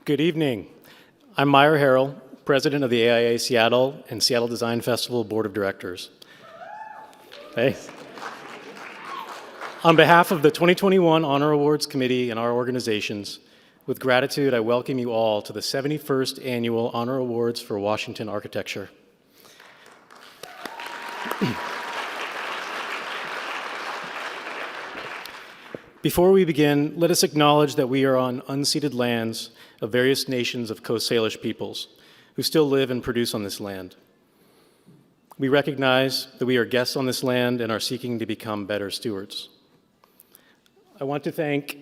Good evening. I'm Meyer Harrell, president of the AIA Seattle and Seattle Design Festival Board of Directors. Hey. On behalf of the 2021 Honor Awards Committee and our organizations, with gratitude, I welcome you all to the 71st Annual Honor Awards for Washington Architecture. Before we begin, let us acknowledge that we are on unceded lands of various nations of Coast Salish peoples who still live and produce on this land. We recognize that we are guests on this land and are seeking to become better stewards. I want to thank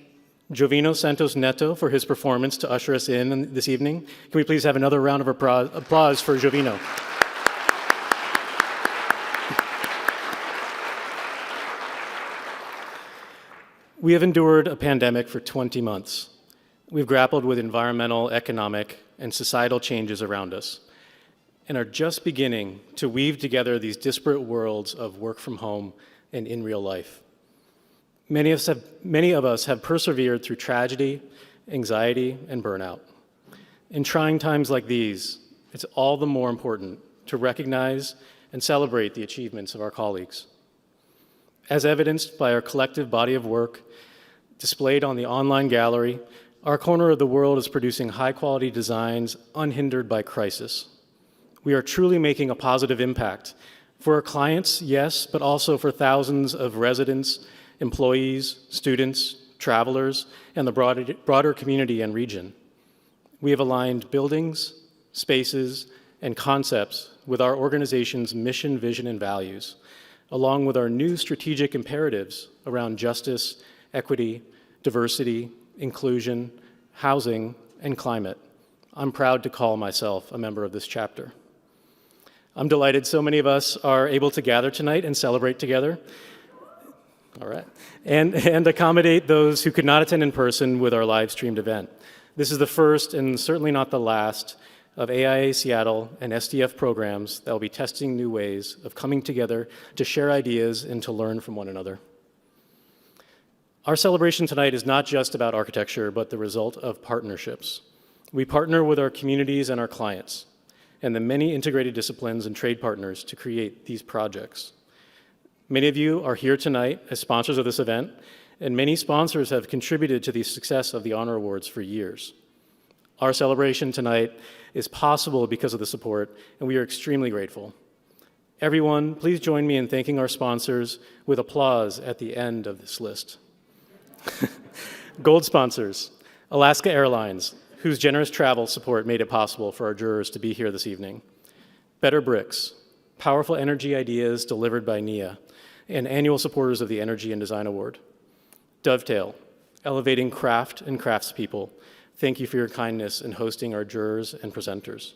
Jovino Santos Neto for his performance to usher us in this evening. Can we please have another round of applause for Jovino? We have endured a pandemic for 20 months. We've grappled with environmental, economic, and societal changes around us, and are just beginning to weave together these disparate worlds of work from home and in real life. Many of us have persevered through tragedy, anxiety, and burnout. In trying times like these, it's all the more important to recognize and celebrate the achievements of our colleagues. As evidenced by our collective body of work displayed on the online gallery, our corner of the world is producing high-quality designs unhindered by crisis. We are truly making a positive impact for our clients, yes, but also for thousands of residents, employees, students, travelers, and the broader community and region. We have aligned buildings, spaces, and concepts with our organization's mission, vision, and values, along with our new strategic imperatives around justice, equity, diversity, inclusion, housing, and climate. I'm proud to call myself a member of this chapter. I'm delighted so many of us are able to gather tonight and celebrate together. All right. And accommodate those who could not attend in person with our live-streamed event. This is the first and certainly not the last of AIA Seattle and SDF programs that will be testing new ways of coming together to share ideas and to learn from one another. Our celebration tonight is not just about architecture, but the result of partnerships. We partner with our communities and our clients, and the many integrated disciplines and trade partners to create these projects. Many of you are here tonight as sponsors of this event, and many sponsors have contributed to the success of the Honor Awards for years. Our celebration tonight is possible because of the support, and we are extremely grateful. Everyone, please join me in thanking our sponsors with applause at the end of this list. Gold sponsors, Alaska Airlines, whose generous travel support made it possible for our jurors to be here this evening. Better Bricks, powerful energy ideas delivered by NIA, and annual supporters of the Energy and Design Award. Dovetail, elevating craft and craftspeople. Thank you for your kindness in hosting our jurors and presenters.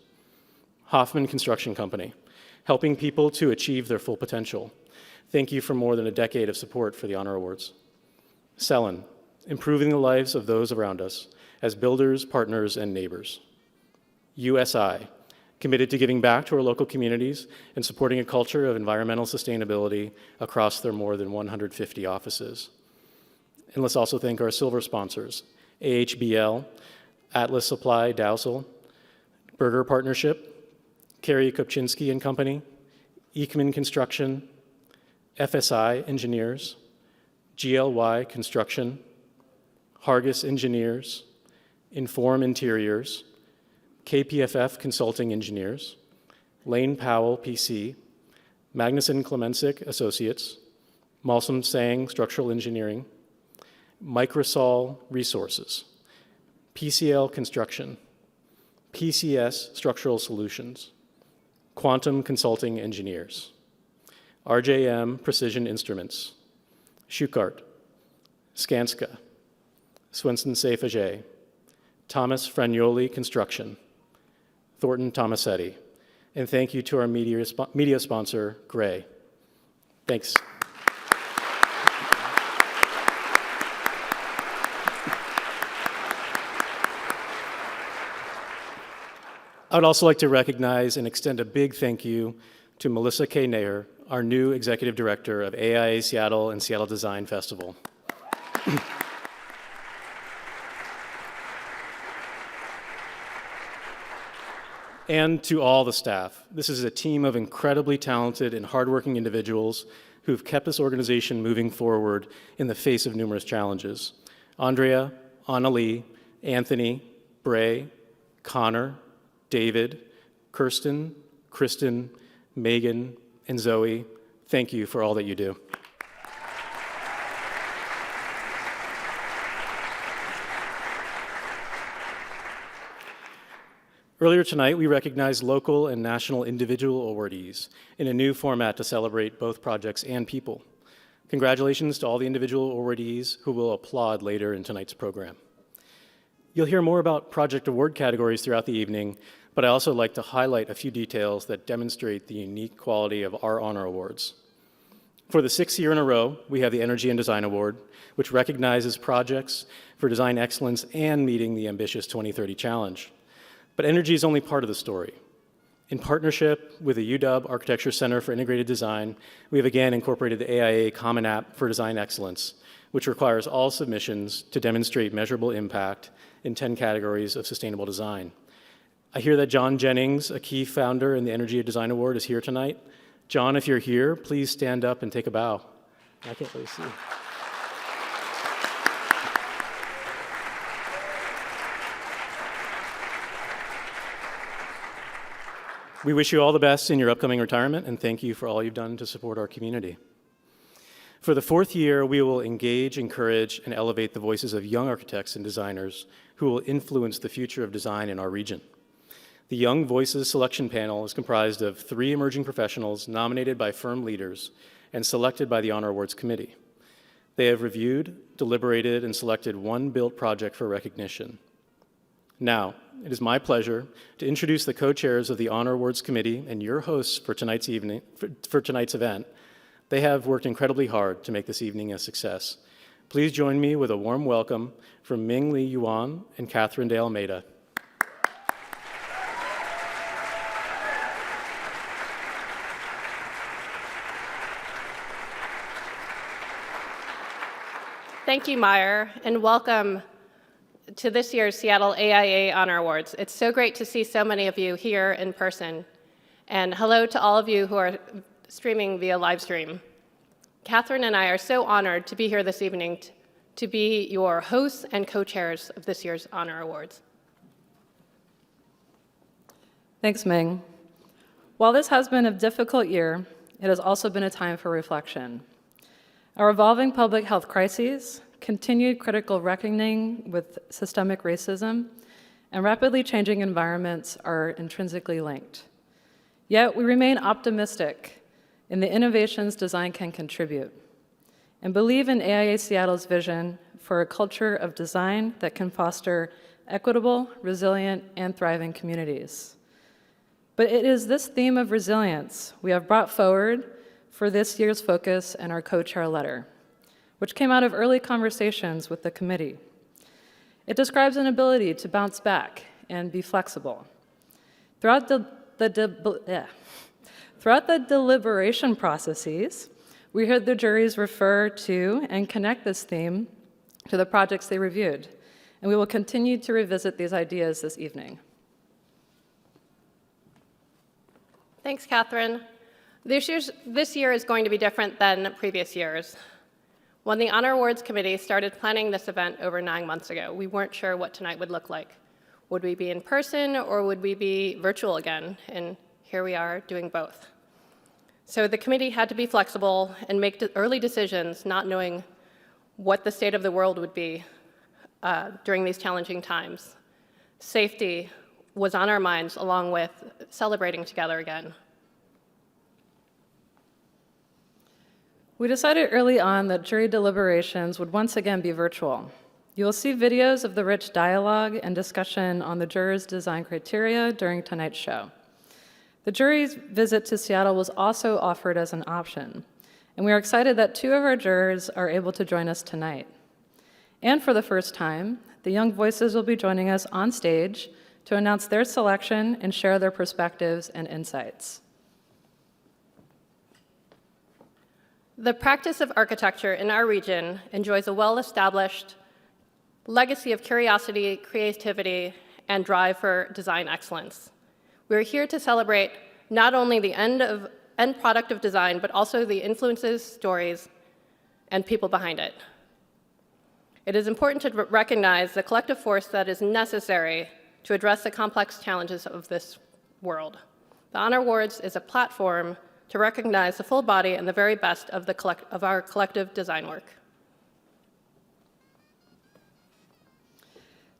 Hoffman Construction Company, helping people to achieve their full potential. Thank you for more than a decade of support for the Honor Awards. Sellen, improving the lives of those around us as builders, partners, and neighbors. USI, committed to giving back to our local communities and supporting a culture of environmental sustainability across their more than 150 offices. And let's also thank our silver sponsors, AHBL, Atlas Supply Dowsel, Berger Partnership, Kerry Kopczynski and Company, Ekman Construction, FSI Engineers, GLY Construction, Hargis Engineers, Inform Interiors, KPFF Consulting Engineers, Lane Powell, PC, Magnuson Klemensic Associates, Malsum Sang Structural Engineering, Microsol Resources, PCL Construction, PCS Structural Solutions, Quantum Consulting Engineers, RJM Precision Instruments, Schuchart, Skanska, Swenson Seyfage, Thomas Fragnoli Construction, Thornton Tomasetti, and thank you to our media sponsor, Gray. Thanks. I would also like to recognize and extend a big thank you to Melissa K. Nair, our new Executive Director of AIA Seattle and Seattle Design Festival. And to all the staff. This is a team of incredibly talented and hardworking individuals who've kept this organization moving forward in the face of numerous challenges. Andrea, Annalie, Anthony, Bray, Connor, David, Kirsten, Kristen, Megan, and Zoe, thank you for all that you do. Earlier tonight, we recognized local and national individual awardees in a new format to celebrate both projects and people. Congratulations to all the individual awardees who will applaud later in tonight's program. You'll hear more about project award categories throughout the evening, but I also like to highlight a few details that demonstrate the unique quality of our honor awards. For the 6th year in a row, we have the Energy and Design Award, which recognizes projects for design excellence and meeting the ambitious 2030 challenge. But energy is only part of the story. In partnership with the UW Architecture Center for Integrated Design, we have again incorporated the AIA Common App for Design Excellence, which requires all submissions to demonstrate measurable impact in 10 categories of sustainable design. I hear that John Jennings, a key founder in the Energy and Design Award, is here tonight. John, if you're here, please stand up and take a bow. I can't really see. We wish you all the best in your upcoming retirement, and thank you for all you've done to support our community. For the 4th year, we will engage, encourage, and elevate the voices of young architects and designers who will influence the future of design in our region. The Young Voices Selection Panel is comprised of 3 emerging professionals nominated by firm leaders and selected by the Honor Awards Committee. They have reviewed, deliberated, and selected one built project for recognition. Now, it is my pleasure to introduce the co-chairs of the Honor Awards Committee and your hosts for tonight's event. They have worked incredibly hard to make this evening a success. Please join me with a warm welcome from Ming Lee Yuan and Catherine de Almeida. Thank you, Meyer, and welcome to this year's Seattle AIA Honor Awards. It's so great to see so many of you here in person. And hello to all of you who are streaming via live stream. Catherine and I are so honored to be here this evening to be your hosts and co-chairs of this year's Honor Awards. Thanks, Ming. While this has been a difficult year, it has also been a time for reflection. Our evolving public health crises, continued critical reckoning with systemic racism, and rapidly changing environments are intrinsically linked. Yet we remain optimistic in the innovations design can contribute, and believe in AIA Seattle's vision for a culture of design that can foster equitable, resilient, and thriving communities. But it is this theme of resilience we have brought forward for this year's focus in our co-chair letter, which came out of early conversations with the committee. It describes an ability to bounce back and be flexible. Throughout the deliberation processes, we heard the juries refer to and connect this theme to the projects they reviewed, and we will continue to revisit these ideas this evening. Thanks, Catherine. This year is going to be different than previous years. When the Honor Awards Committee started planning this event over 9 months ago, we weren't sure what tonight would look like. Would we be in person or would we be virtual again? And here we are doing both. So the committee had to be flexible and make early decisions, not knowing what the state of the world would be during these challenging times. Safety was on our minds, along with celebrating together again. We decided early on that jury deliberations would once again be virtual. You will see videos of the rich dialogue and discussion on the jurors' design criteria during tonight's show. The jury's visit to Seattle was also offered as an option, and we are excited that 2 of our jurors are able to join us tonight. And for the first time, the young voices will be joining us on stage to announce their selection and share their perspectives and insights. The practice of architecture in our region enjoys a well-established legacy of curiosity, creativity, and drive for design excellence. We're here to celebrate not only the end product of design, but also the influences, stories, and people behind it. It is important to recognize the collective force that is necessary to address the complex challenges of this world. The Honor Awards is a platform to recognize the full body and the very best of our collective design work.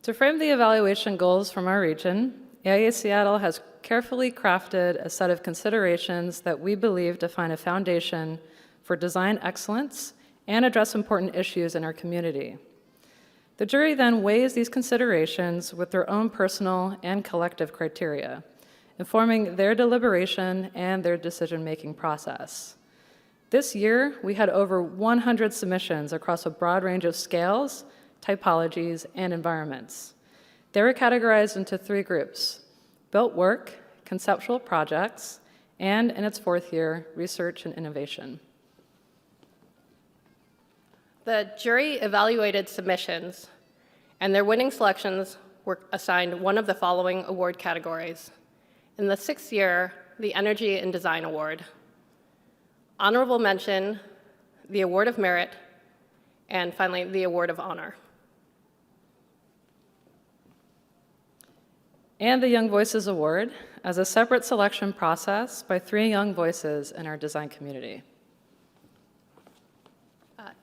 To frame the evaluation goals from our region, AIA Seattle has carefully crafted a set of considerations that we believe define a foundation for design excellence and address important issues in our community. The jury then weighs these considerations with their own personal and collective criteria, informing their deliberation and their decision-making process. This year, we had over 100 submissions across a broad range of scales, typologies, and environments. They were categorized into 3 groups: built work, conceptual projects, and in its 4th year, research and innovation. The jury evaluated submissions, and their winning selections were assigned one of the following award categories. In the 6th year, the Energy and Design Award. Honorable mention, the Award of Merit, and finally, the Award of Honor. And the Young Voices Award as a separate selection process by 3 young voices in our design community.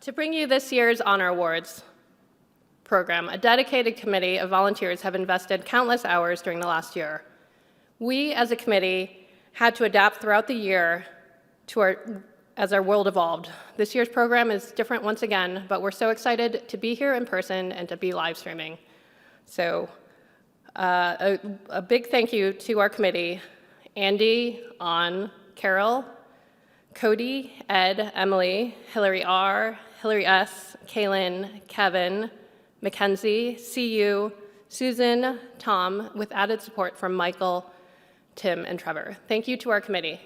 To bring you this year's Honor Awards program, a dedicated committee of volunteers have invested countless hours during the last year. We, as a committee, had to adapt throughout the year as our world evolved. This year's program is different once again, but we're so excited to be here in person and to be live streaming. So a big thank you to our committee, Andy, An, Carol, Cody, Ed, Emily, Hillary R., Hillary S., Kaylin, Kevin, Mackenzie, CU, Susan, Tom, with added support from Michael, Tim, and Trevor. Thank you to our committee.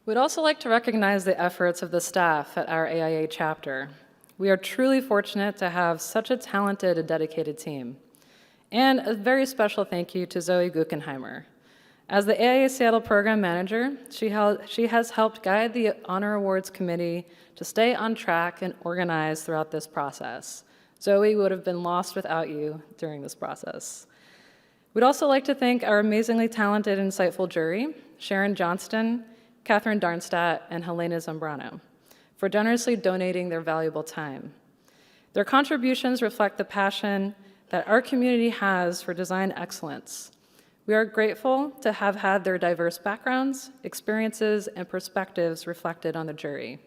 We'd also like to recognize the efforts of the staff at our AIA chapter. We are truly fortunate to have such a talented and dedicated team. And a very special thank you to Zoe Guggenheimer. As the AIA Seattle Program Manager, she has helped guide the Honor Awards Committee to stay on track and organized throughout this process. Zoe would have been lost without you during this process. We'd also like to thank our amazingly talented and insightful jury, Sharon Johnson, Catherine Darnstadt, and Helena Zimbrano, for generously donating their valuable time. Their contributions reflect the passion that our community has for design excellence. We are grateful to have had their diverse backgrounds, experiences, and perspectives reflected on the jury.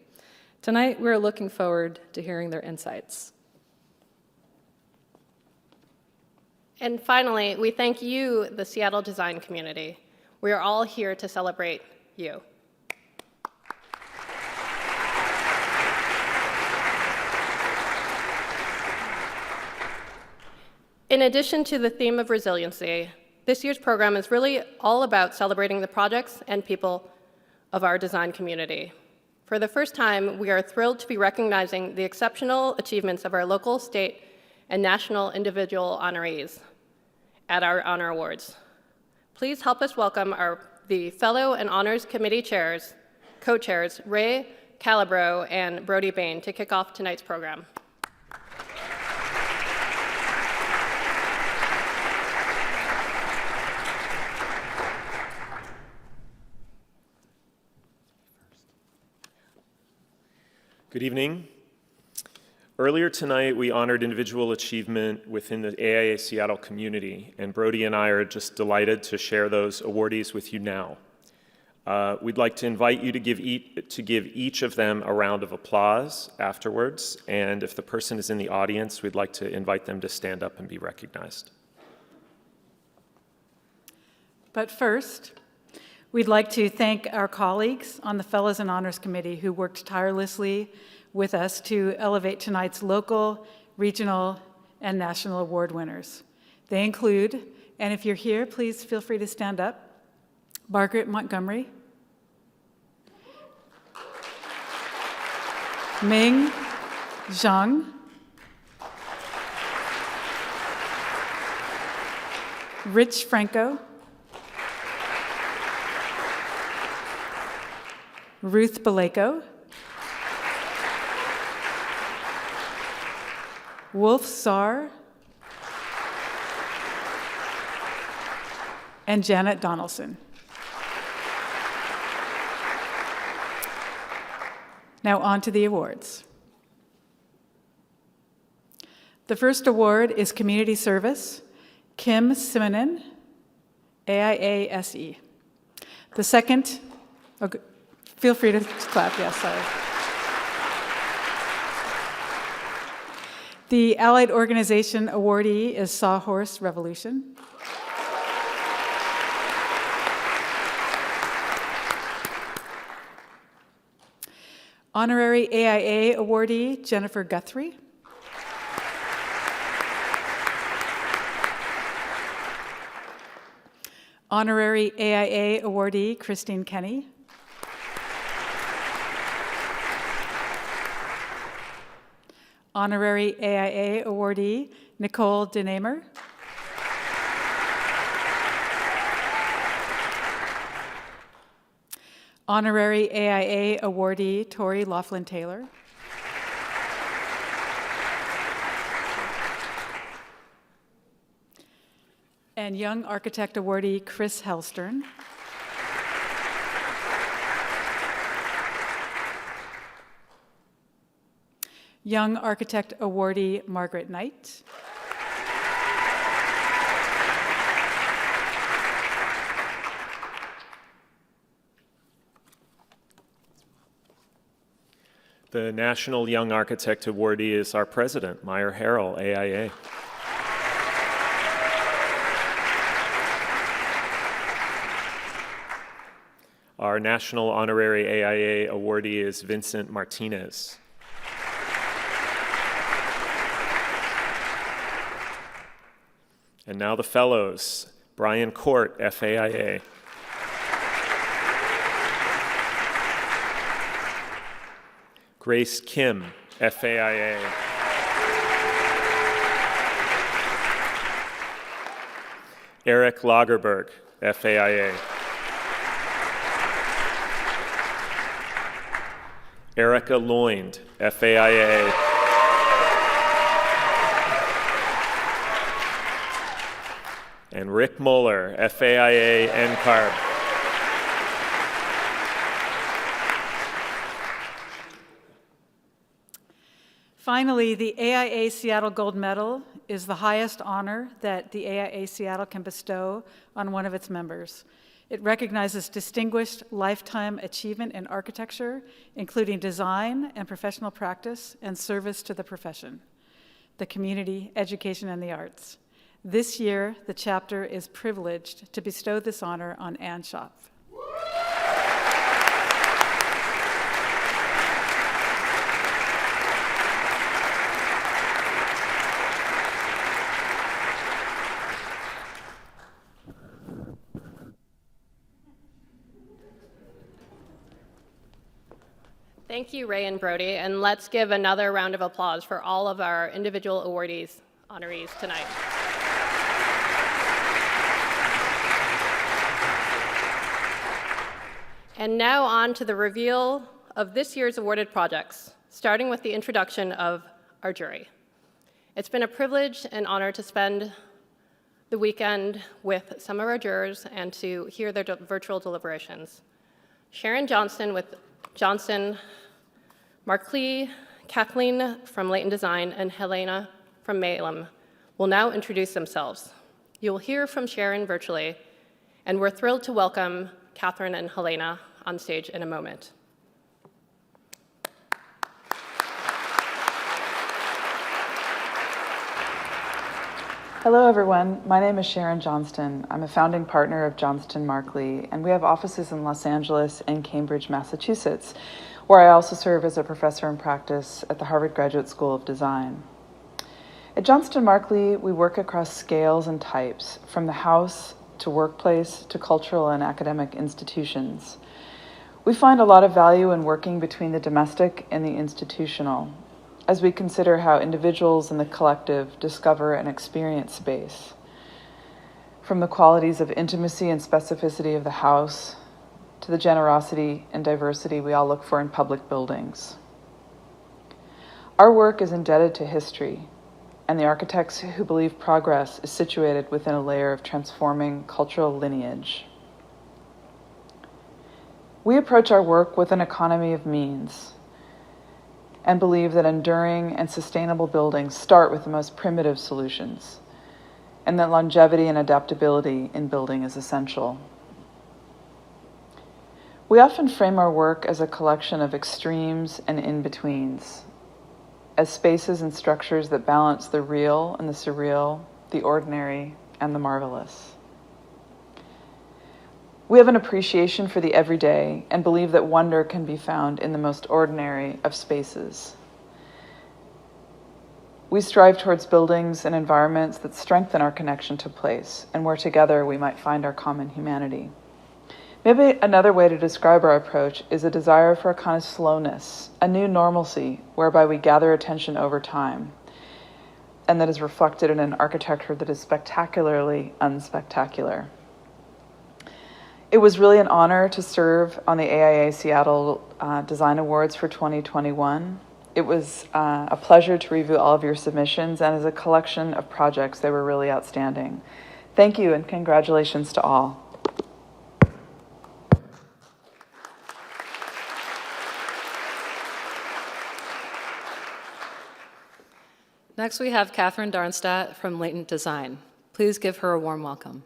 Tonight, we are looking forward to hearing their insights. And finally, we thank you, the Seattle design community. We are all here to celebrate you. In addition to the theme of resiliency, this year's program is really all about celebrating the projects and people of our design community. For the first time, we are thrilled to be recognizing the exceptional achievements of our local, state, and national individual honorees at our Honor Awards. Please help us welcome the fellow and honors committee chairs, co-chairs, Ray Calabro and Brody Bain to kick off tonight's program. Good evening. Earlier tonight, we honored individual achievement within the AIA Seattle community, and Brody and I are just delighted to share those awardees with you now. We'd like to invite you to give each of them a round of applause afterwards, and if the person is in the audience, we'd like to invite them to stand up and be recognized. But first, we'd like to thank our colleagues on the Fellows and Honors Committee who worked tirelessly with us to elevate tonight's local, regional, and national award winners. They include, and if you're here, please feel free to stand up, Margaret Montgomery, Ming Zhang, Rich Franco, Ruth Baleko, Wolf Saar, and Janet Donaldson. Now on to the awards. The first award is Community Service, Kim Simonin, AIA-SE. The second, okay, feel free to clap, yes, sorry. The Allied Organization awardee is Sawhorse Revolution. Honorary AIA awardee, Jennifer Guthrie. Honorary AIA awardee, Christine Kenny. Honorary AIA awardee, Nicole Denamer. Honorary AIA awardee, Tori Laughlin-Taylor. And Young Architect awardee, Chris Hellstrom. Young Architect awardee, Margaret Knight. The National Young Architect awardee is our president, Meyer Harrell, AIA. Our National Honorary AIA awardee is Vincent Martinez. And now the fellows, Brian Court, FAIA. Grace Kim, FAIA. Eric Lagerberg, FAIA. Erica Loind, FAIA. And Rick Moeller, FAIA NCARB. Finally, the AIA Seattle Gold Medal is the highest honor that the AIA Seattle can bestow on one of its members. It recognizes distinguished lifetime achievement in architecture, including design and professional practice and service to the profession, the community, education, and the arts. This year, the chapter is privileged to bestow this honor on Ann Schopf. Thank you, Ray and Brody, and let's give another round of applause for all of our individual awardees, honorees tonight. And now on to the reveal of this year's awarded projects, starting with the introduction of our jury. It's been a privilege and honor to spend the weekend with some of our jurors and to hear their virtual deliberations. Sharon Johnson with Johnson, Markley, Kathleen from Latent Design, and Helena from Malem will now introduce themselves. You will hear from Sharon virtually, and we're thrilled to welcome Catherine and Helena on stage in a moment. Hello, everyone. My name is Sharon Johnson. I'm a founding partner of Johnston Markley, and we have offices in Los Angeles and Cambridge, Massachusetts, where I also serve as a professor in practice at the Harvard Graduate School of Design. At Johnston Markley, we work across scales and types, from the house to workplace to cultural and academic institutions. We find a lot of value in working between the domestic and the institutional, as we consider how individuals and the collective discover and experience space. From the qualities of intimacy and specificity of the house to the generosity and diversity we all look for in public buildings. Our work is indebted to history and the architects who believe progress is situated within a layer of transforming cultural lineage. We approach our work with an economy of means and believe that enduring and sustainable buildings start with the most primitive solutions, and that longevity and adaptability in building is essential. We often frame our work as a collection of extremes and in-betweens, as spaces and structures that balance the real and the surreal, the ordinary and the marvelous. We have an appreciation for the everyday and believe that wonder can be found in the most ordinary of spaces. We strive towards buildings and environments that strengthen our connection to place and where together we might find our common humanity. Maybe another way to describe our approach is a desire for a kind of slowness, a new normalcy whereby we gather attention over time, and that is reflected in an architecture that is spectacularly unspectacular. It was really an honor to serve on the AIA Seattle Design Awards for 2021. It was a pleasure to review all of your submissions, and as a collection of projects, they were really outstanding. Thank you, and congratulations to all. Next, we have Catherine Darnstadt from Latent Design. Please give her a warm welcome.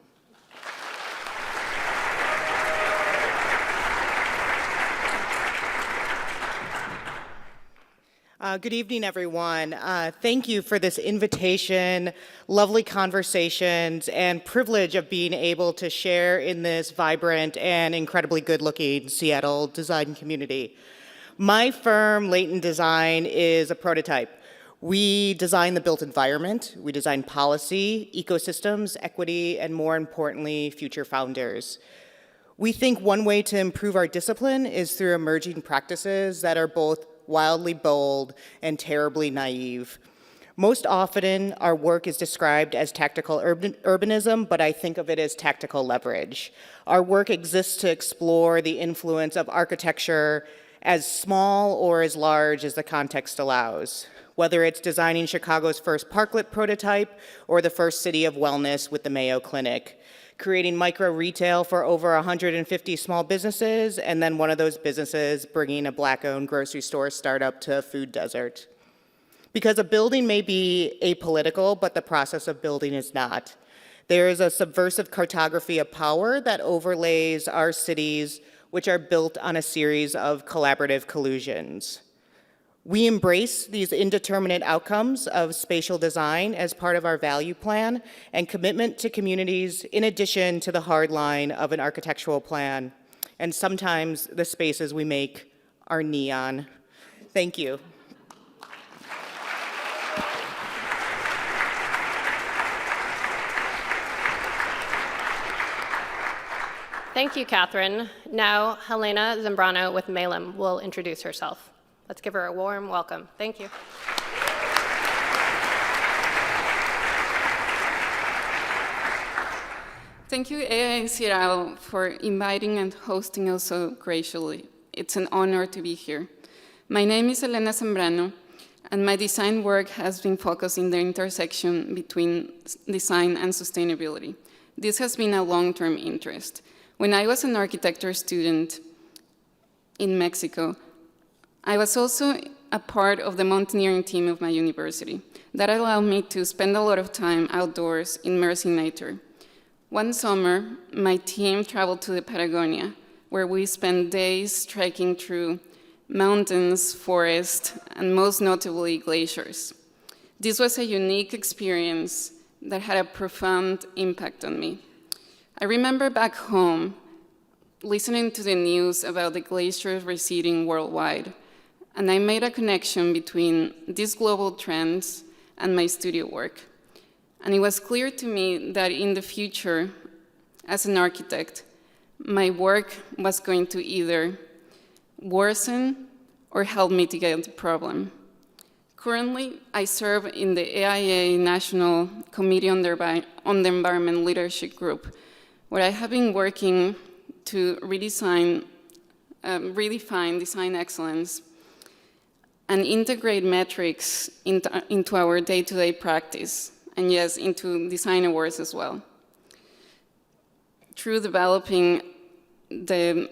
Good evening, everyone. Thank you for this invitation, lovely conversations, and privilege of being able to share in this vibrant and incredibly good-looking Seattle design community. My firm, Latent Design, is a prototype. We design the built environment, we design policy, ecosystems, equity, and more importantly, future founders. We think one way to improve our discipline is through emerging practices that are both wildly bold and terribly naive. Most often, our work is described as tactical urbanism, but I think of it as tactical leverage. Our work exists to explore the influence of architecture as small or as large as the context allows, whether it's designing Chicago's first parklet prototype or the first city of wellness with the Mayo Clinic, creating micro retail for over 150 small businesses, and then one of those businesses bringing a Black-owned grocery store startup to a food desert. Because a building may be apolitical, but the process of building is not. There is a subversive cartography of power that overlays our cities, which are built on a series of collaborative collusions. We embrace these indeterminate outcomes of spatial design as part of our value plan and commitment to communities in addition to the hard line of an architectural plan. And sometimes the spaces we make are neon. Thank you. Thank you, Catherine. Now, Helena Zimbrano with Malem will introduce herself. Let's give her a warm welcome. Thank you. Thank you, AIA Seattle, for inviting and hosting us so graciously. It's an honor to be here. My name is Helena Sambrano, and my design work has been focused in the intersection between design and sustainability. This has been a long-term interest. When I was an architecture student in Mexico, I was also a part of the mountaineering team of my university. That allowed me to spend a lot of time outdoors, immersing nature. One summer, my team traveled to the Patagonia, where we spent days trekking through mountains, forests, and most notably, glaciers. This was a unique experience that had a profound impact on me. I remember back home listening to the news about the glaciers receding worldwide, and I made a connection between these global trends and my studio work. And it was clear to me that in the future, as an architect, my work was going to either worsen or help mitigate the problem. Currently, I serve in the AIA National Committee on the Environment Leadership Group, where I have been working to redefine design excellence and integrate metrics into our day-to-day practice, and yes, into design awards as well, through developing the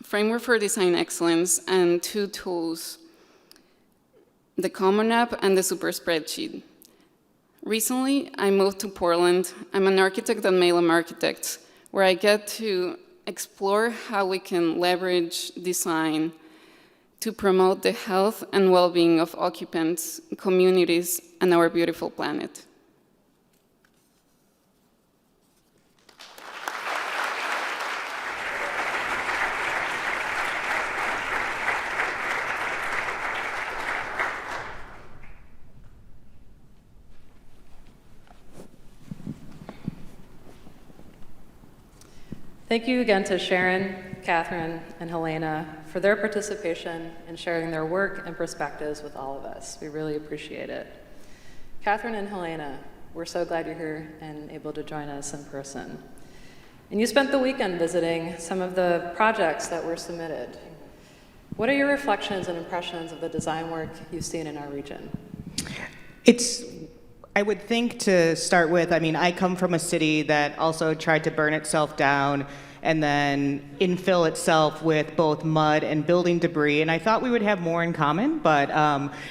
framework for design excellence and two tools, the Common App and the Super Spreadsheet. Recently, I moved to Portland. I'm an architect at Malum Architects, where I get to explore how we can leverage design to promote the health and well-being of occupants, communities, and our beautiful planet. Thank you again to Sharon, Catherine, and Helena for their participation and sharing their work and perspectives with all of us. We really appreciate it. Catherine and Helena, we're so glad you're here and able to join us in person. And you spent the weekend visiting some of the projects that were submitted. What are your reflections and impressions of the design work you've seen in our region? I would think to start with, I come from a city that also tried to burn itself down and then infill itself with both mud and building debris, and I thought we would have more in common, but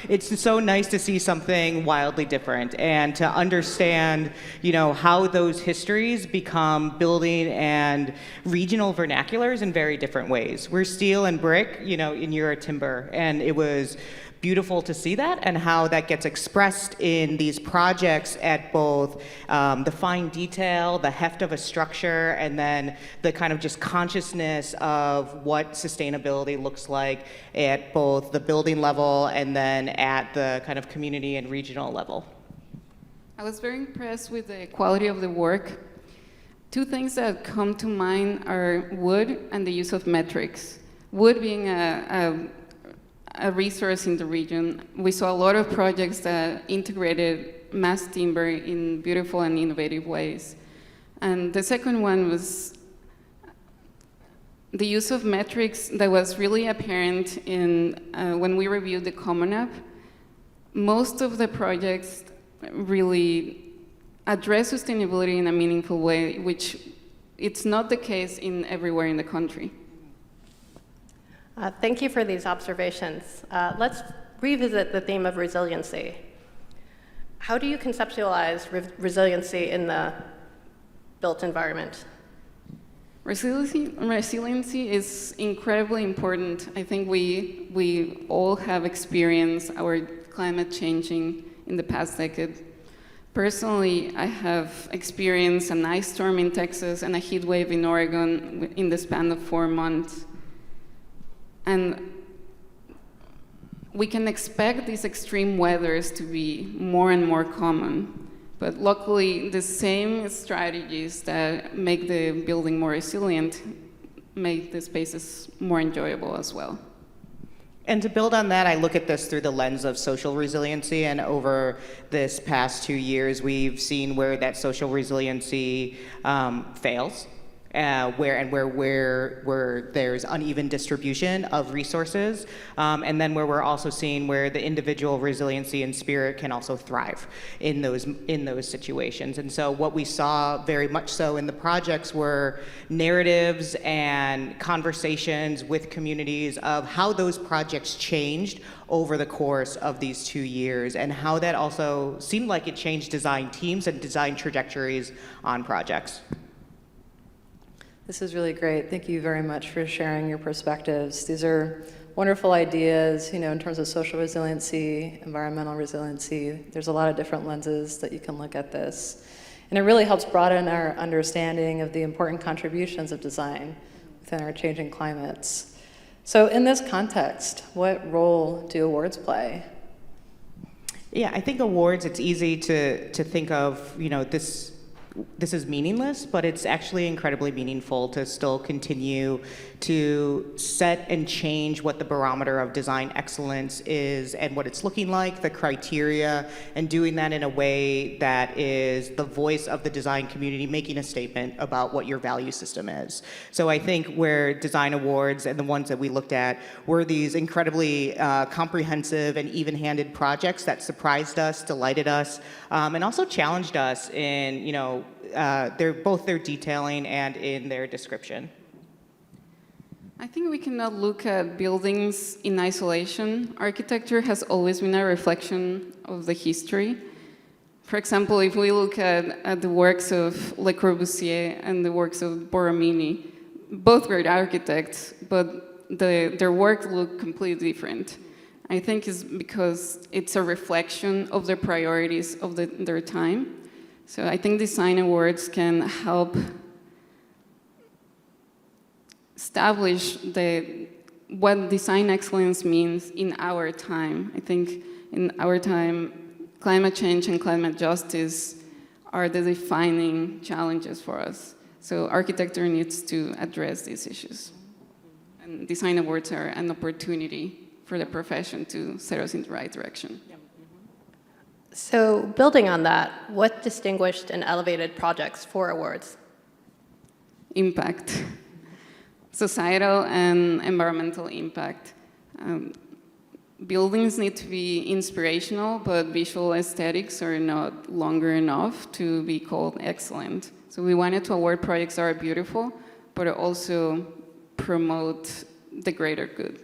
it's so nice to see something wildly different and to understand, how those histories become building and regional vernaculars in very different ways. We're steel and brick, and you're a timber, and it was beautiful to see that and how that gets expressed in these projects at both the fine detail, the heft of a structure, and then the kind of just consciousness of what sustainability looks like at both the building level and then at the kind of community and regional level. I was very impressed with the quality of the work. Two things that come to mind are wood and the use of metrics. Wood being a resource in the region. We saw a lot of projects that integrated mass timber in beautiful and innovative ways. And the second one was the use of metrics that was really apparent in when we reviewed the Common App. Most of the projects really address sustainability in a meaningful way, which it's not the case everywhere in the country. Thank you for these observations. Let's revisit the theme of resiliency. How do you conceptualize resiliency in the built environment? Resiliency is incredibly important. I think we all have experienced our climate changing in the past decade. Personally, I have experienced an ice storm in Texas and a heat wave in Oregon in the span of 4 months. And we can expect these extreme weathers to be more and more common. But luckily, the same strategies that make the building more resilient make the spaces more enjoyable as well. And to build on that, I look at this through the lens of social resiliency, and over this past 2 years, we've seen where that social resiliency fails. where there's uneven distribution of resources, and then where we're also seeing where the individual resiliency and spirit can also thrive in those situations. And so what we saw very much so in the projects were narratives and conversations with communities of how those projects changed over the course of these 2 years, and how that also seemed like it changed design teams and design trajectories on projects. This is really great. Thank you very much for sharing your perspectives. These are wonderful ideas, in terms of social resiliency, environmental resiliency. There's a lot of different lenses that you can look at this. And it really helps broaden our understanding of the important contributions of design within our changing climates. So in this context, what role do awards play? Yeah, I think awards, it's easy to think of, this is meaningless, but it's actually incredibly meaningful to still continue to set and change what the barometer of design excellence is and what it's looking like, the criteria, and doing that in a way that is the voice of the design community making a statement about what your value system is. So I think where design awards and the ones that we looked at were these incredibly comprehensive and even-handed projects that surprised us, delighted us, and also challenged us in, both their detailing and in their description. I think we cannot look at buildings in isolation. Architecture has always been a reflection of the history. For example, if we look at the works of Le Corbusier and the works of Borromini, both great architects, but their work looked completely different. I think it's because it's a reflection of the priorities of their time. So I think design awards can help establish what design excellence means in our time. I think in our time, climate change and climate justice are the defining challenges for us. So architecture needs to address these issues. And design awards are an opportunity for the profession to set us in the right direction. So building on that, what distinguished and elevated projects for awards? Impact. Societal and environmental impact. Buildings need to be inspirational, but visual aesthetics are not longer enough to be called excellent. So we wanted to award projects that are beautiful, but also promote the greater good.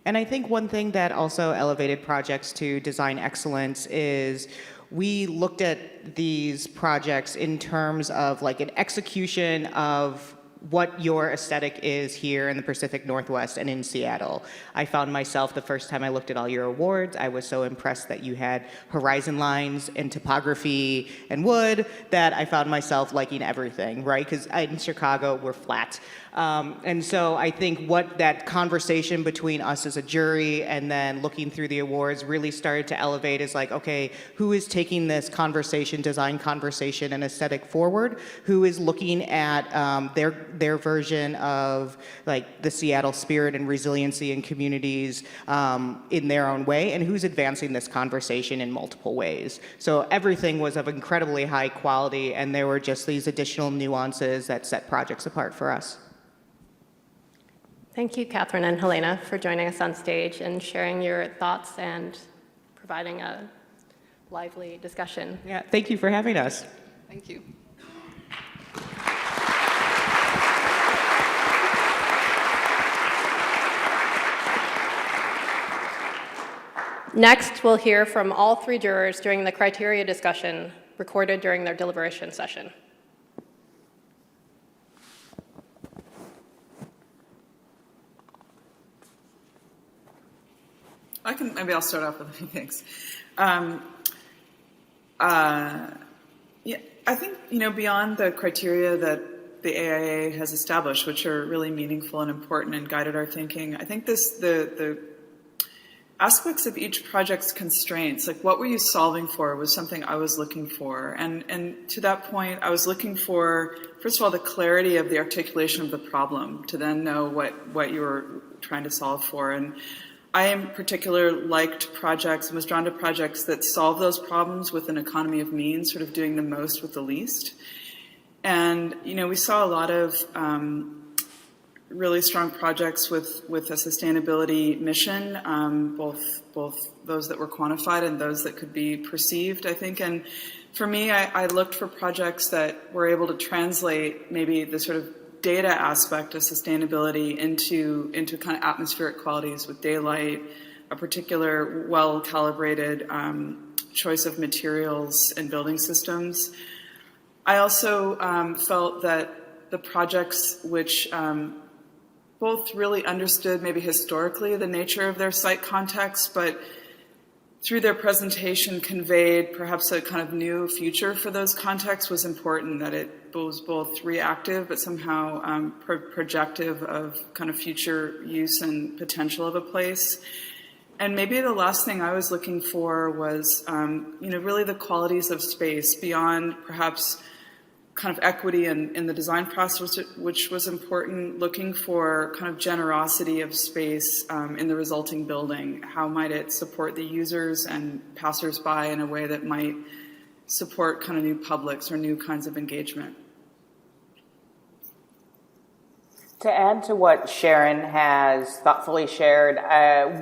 And I think one thing that also elevated projects to design excellence is we looked at these projects in terms of like an execution of what your aesthetic is here in the Pacific Northwest and in Seattle. I found myself, the first time I looked at all your awards, I was so impressed that you had horizon lines and topography and wood that I found myself liking everything, right? Because in Chicago, we're flat. And so I think what that conversation between us as a jury and then looking through the awards really started to elevate is like, okay, who is taking this conversation, design conversation and aesthetic forward? Who is looking at their version of like the Seattle spirit and resiliency in communities in their own way? And who's advancing this conversation in multiple ways? So everything was of incredibly high quality, and there were just these additional nuances that set projects apart for us. Thank you, Catherine and Helena, for joining us on stage and sharing your thoughts and providing a lively discussion. Yeah, thank you for having us. Thank you. Next, we'll hear from all three jurors during the criteria discussion recorded during their deliberation session. Maybe I'll start off with a few things. Yeah, I think, beyond the criteria that the AIA has established, which are really meaningful and important and guided our thinking, I think the aspects of each project's constraints, like what were you solving for, was something I was looking for. And to that point, I was looking for, first of all, the clarity of the articulation of the problem to then know what you were trying to solve for. And I in particular liked projects and was drawn to projects that solve those problems with an economy of means, sort of doing the most with the least. And, we saw a lot of really strong projects with a sustainability mission, both those that were quantified and those that could be perceived, I think. And for me, I looked for projects that were able to translate maybe the sort of data aspect of sustainability into kind of atmospheric qualities with daylight, a particular well-calibrated choice of materials and building systems. I also felt that the projects which both really understood maybe historically the nature of their site context, but through their presentation conveyed perhaps a kind of new future for those contexts was important, that it was both reactive but somehow projective of kind of future use and potential of a place. And maybe the last thing I was looking for was, really the qualities of space beyond perhaps kind of equity in the design process, which was important, looking for kind of generosity of space in the resulting building. How might it support the users and passersby in a way that might support kind of new publics or new kinds of engagement? To add to what Sharon has thoughtfully shared,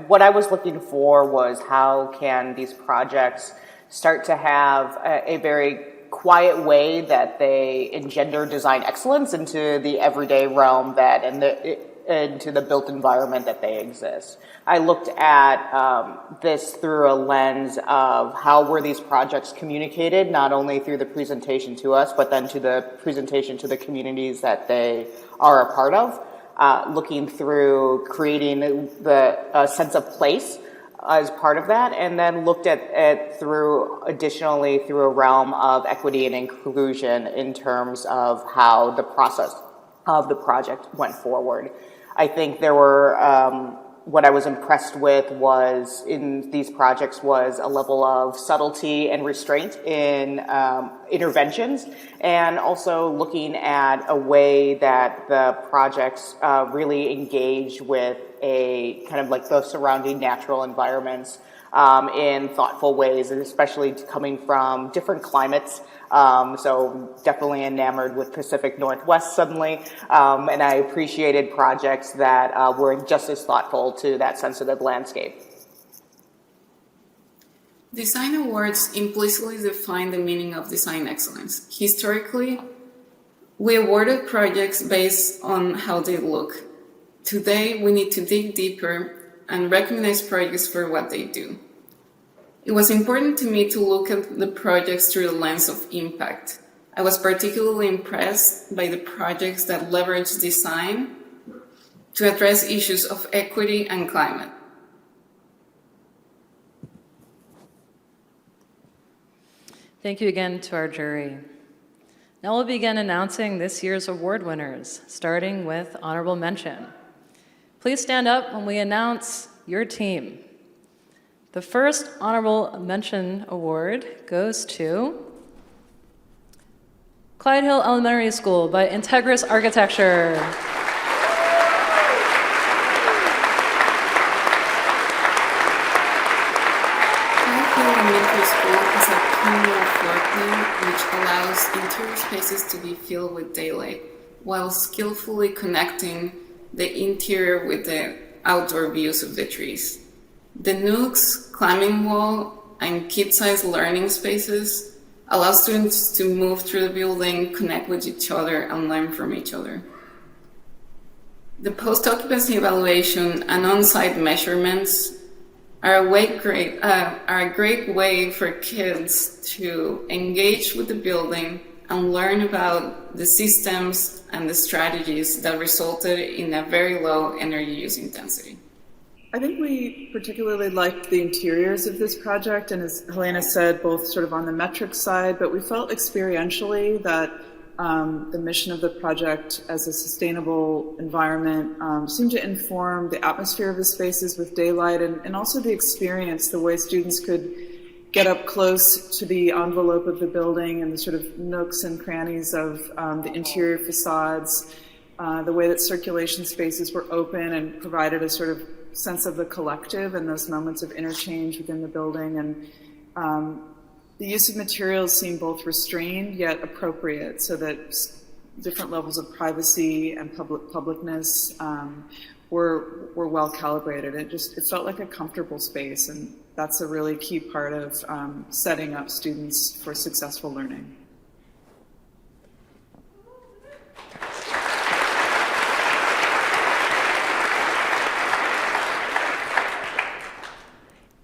what I was looking for was how can these projects start to have a very quiet way that they engender design excellence into the everyday realm into the built environment that they exist. I looked at this through a lens of how were these projects communicated, not only through the presentation to us, but then to the presentation to the communities that they are a part of, looking through creating the sense of place as part of that, and then looked at it additionally through a realm of equity and inclusion in terms of how the process of the project went forward. I think there were, what I was impressed with was in these projects was a level of subtlety and restraint in interventions, and also looking at a way that the projects really engage with a kind of like the surrounding natural environments in thoughtful ways, and especially coming from different climates. So definitely enamored with Pacific Northwest suddenly, and I appreciated projects that were just as thoughtful to that sensitive landscape. Design awards implicitly define the meaning of design excellence. Historically, we awarded projects based on how they look. Today, we need to dig deeper and recognize projects for what they do. It was important to me to look at the projects through the lens of impact. I was particularly impressed by the projects that leverage design to address issues of equity and climate. Thank you again to our jury. Now we'll begin announcing this year's award winners, starting with honorable mention. Please stand up when we announce your team. The first honorable mention award goes to Clyde Hill Elementary School by Integris Architecture. Clyde Hill Elementary School is a communal floor plan which allows interior spaces to be filled with daylight while skillfully connecting the interior with the outdoor views of the trees. The nooks, climbing wall, and kid-sized learning spaces allow students to move through the building, connect with each other, and learn from each other. The post-occupancy evaluation and on-site measurements are a great way for kids to engage with the building and learn about the systems and the strategies that resulted in a very low energy use intensity. I think we particularly liked the interiors of this project, and as Helena said, both sort of on the metric side, but we felt experientially that the mission of the project as a sustainable environment seemed to inform the atmosphere of the spaces with daylight, and also the experience, the way students could get up close to the envelope of the building and the sort of nooks and crannies of the interior facades, the way that circulation spaces were open and provided a sort of sense of the collective and those moments of interchange within the building. And the use of materials seemed both restrained yet appropriate, so that different levels of privacy and publicness were well calibrated. It felt like a comfortable space, and that's a really key part of setting up students for successful learning.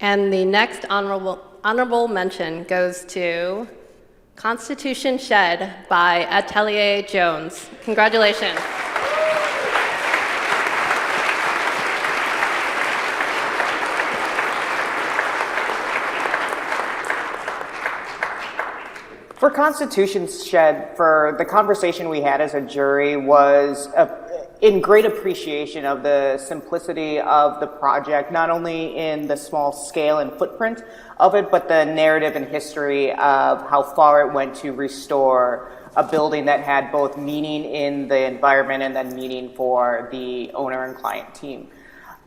And the next honorable mention goes to Constitution Shed by Atelier Jones. Congratulations. For Constitution Shed, for the conversation we had as a jury was in great appreciation of the simplicity of the project, not only in the small scale and footprint of it, but the narrative and history of how far it went to restore a building that had both meaning in the environment and then meaning for the owner and client team.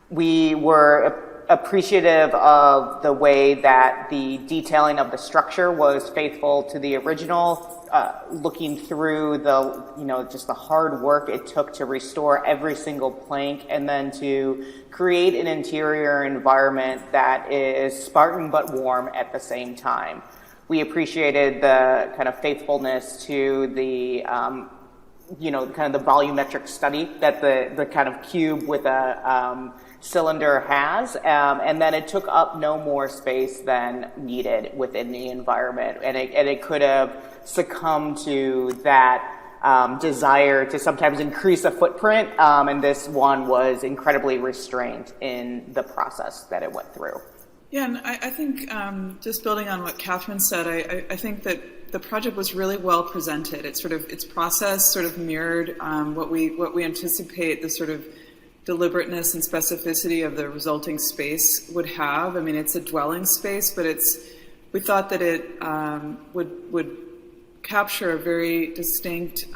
We were appreciative of the way that the detailing of the structure was faithful to the original, looking through the, just the hard work it took to restore every single plank and then to create an interior environment that is Spartan but warm at the same time. We appreciated the kind of faithfulness to the, kind of the volumetric study that the kind of cube with a cylinder has, and then it took up no more space than needed within the environment, and it could have succumbed to that desire to sometimes increase a footprint, and this one was incredibly restrained in the process that it went through. Yeah, and I think just building on what Catherine said, I think that the project was really well presented. Its process sort of mirrored what we anticipate the sort of deliberateness and specificity of the resulting space would have. I mean, it's a dwelling space, but we thought that it would capture a very distinct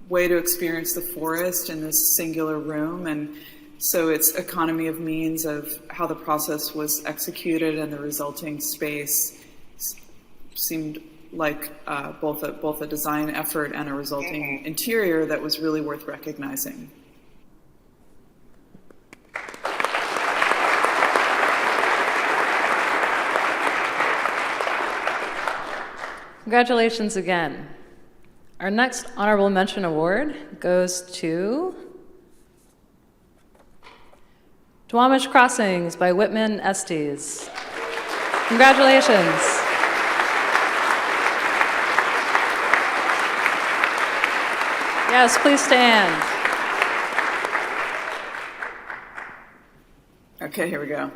way to experience the forest in this singular room, and so its economy of means of how the process was executed and the resulting space seemed like both a design effort and a resulting interior that was really worth recognizing. Congratulations again. Our next honorable mention award goes to Dwamis Crossings by Whitman Estes. Congratulations. Yes, please stand. Okay, here we go.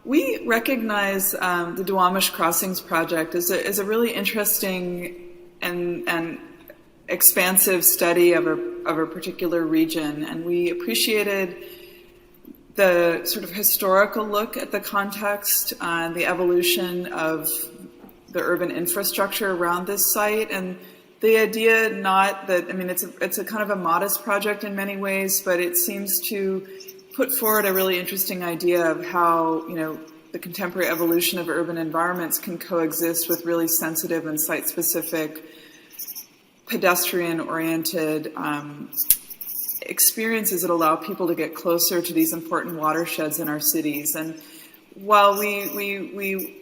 We recognize the Dwamis Crossings project as a really interesting and expansive study of a particular region, and we appreciated the sort of historical look at the context and the evolution of the urban infrastructure around this site, and the idea not that, I mean, it's a kind of a modest project in many ways, but it seems to put forward a really interesting idea of how, the contemporary evolution of urban environments can coexist with really sensitive and site-specific, pedestrian-oriented experiences that allow people to get closer to these important watersheds in our cities. And while we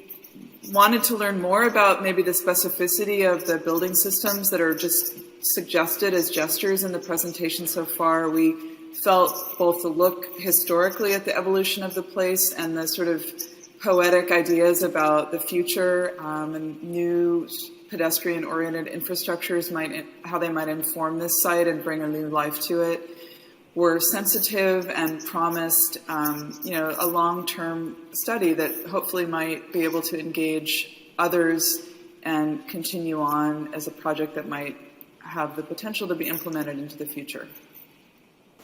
wanted to learn more about maybe the specificity of the building systems that are just suggested as gestures in the presentation so far, we felt both the look historically at the evolution of the place and the sort of poetic ideas about the future and new pedestrian-oriented infrastructures how they might inform this site and bring a new life to it, were sensitive and promised, a long-term study that hopefully might be able to engage others and continue on as a project that might have the potential to be implemented into the future.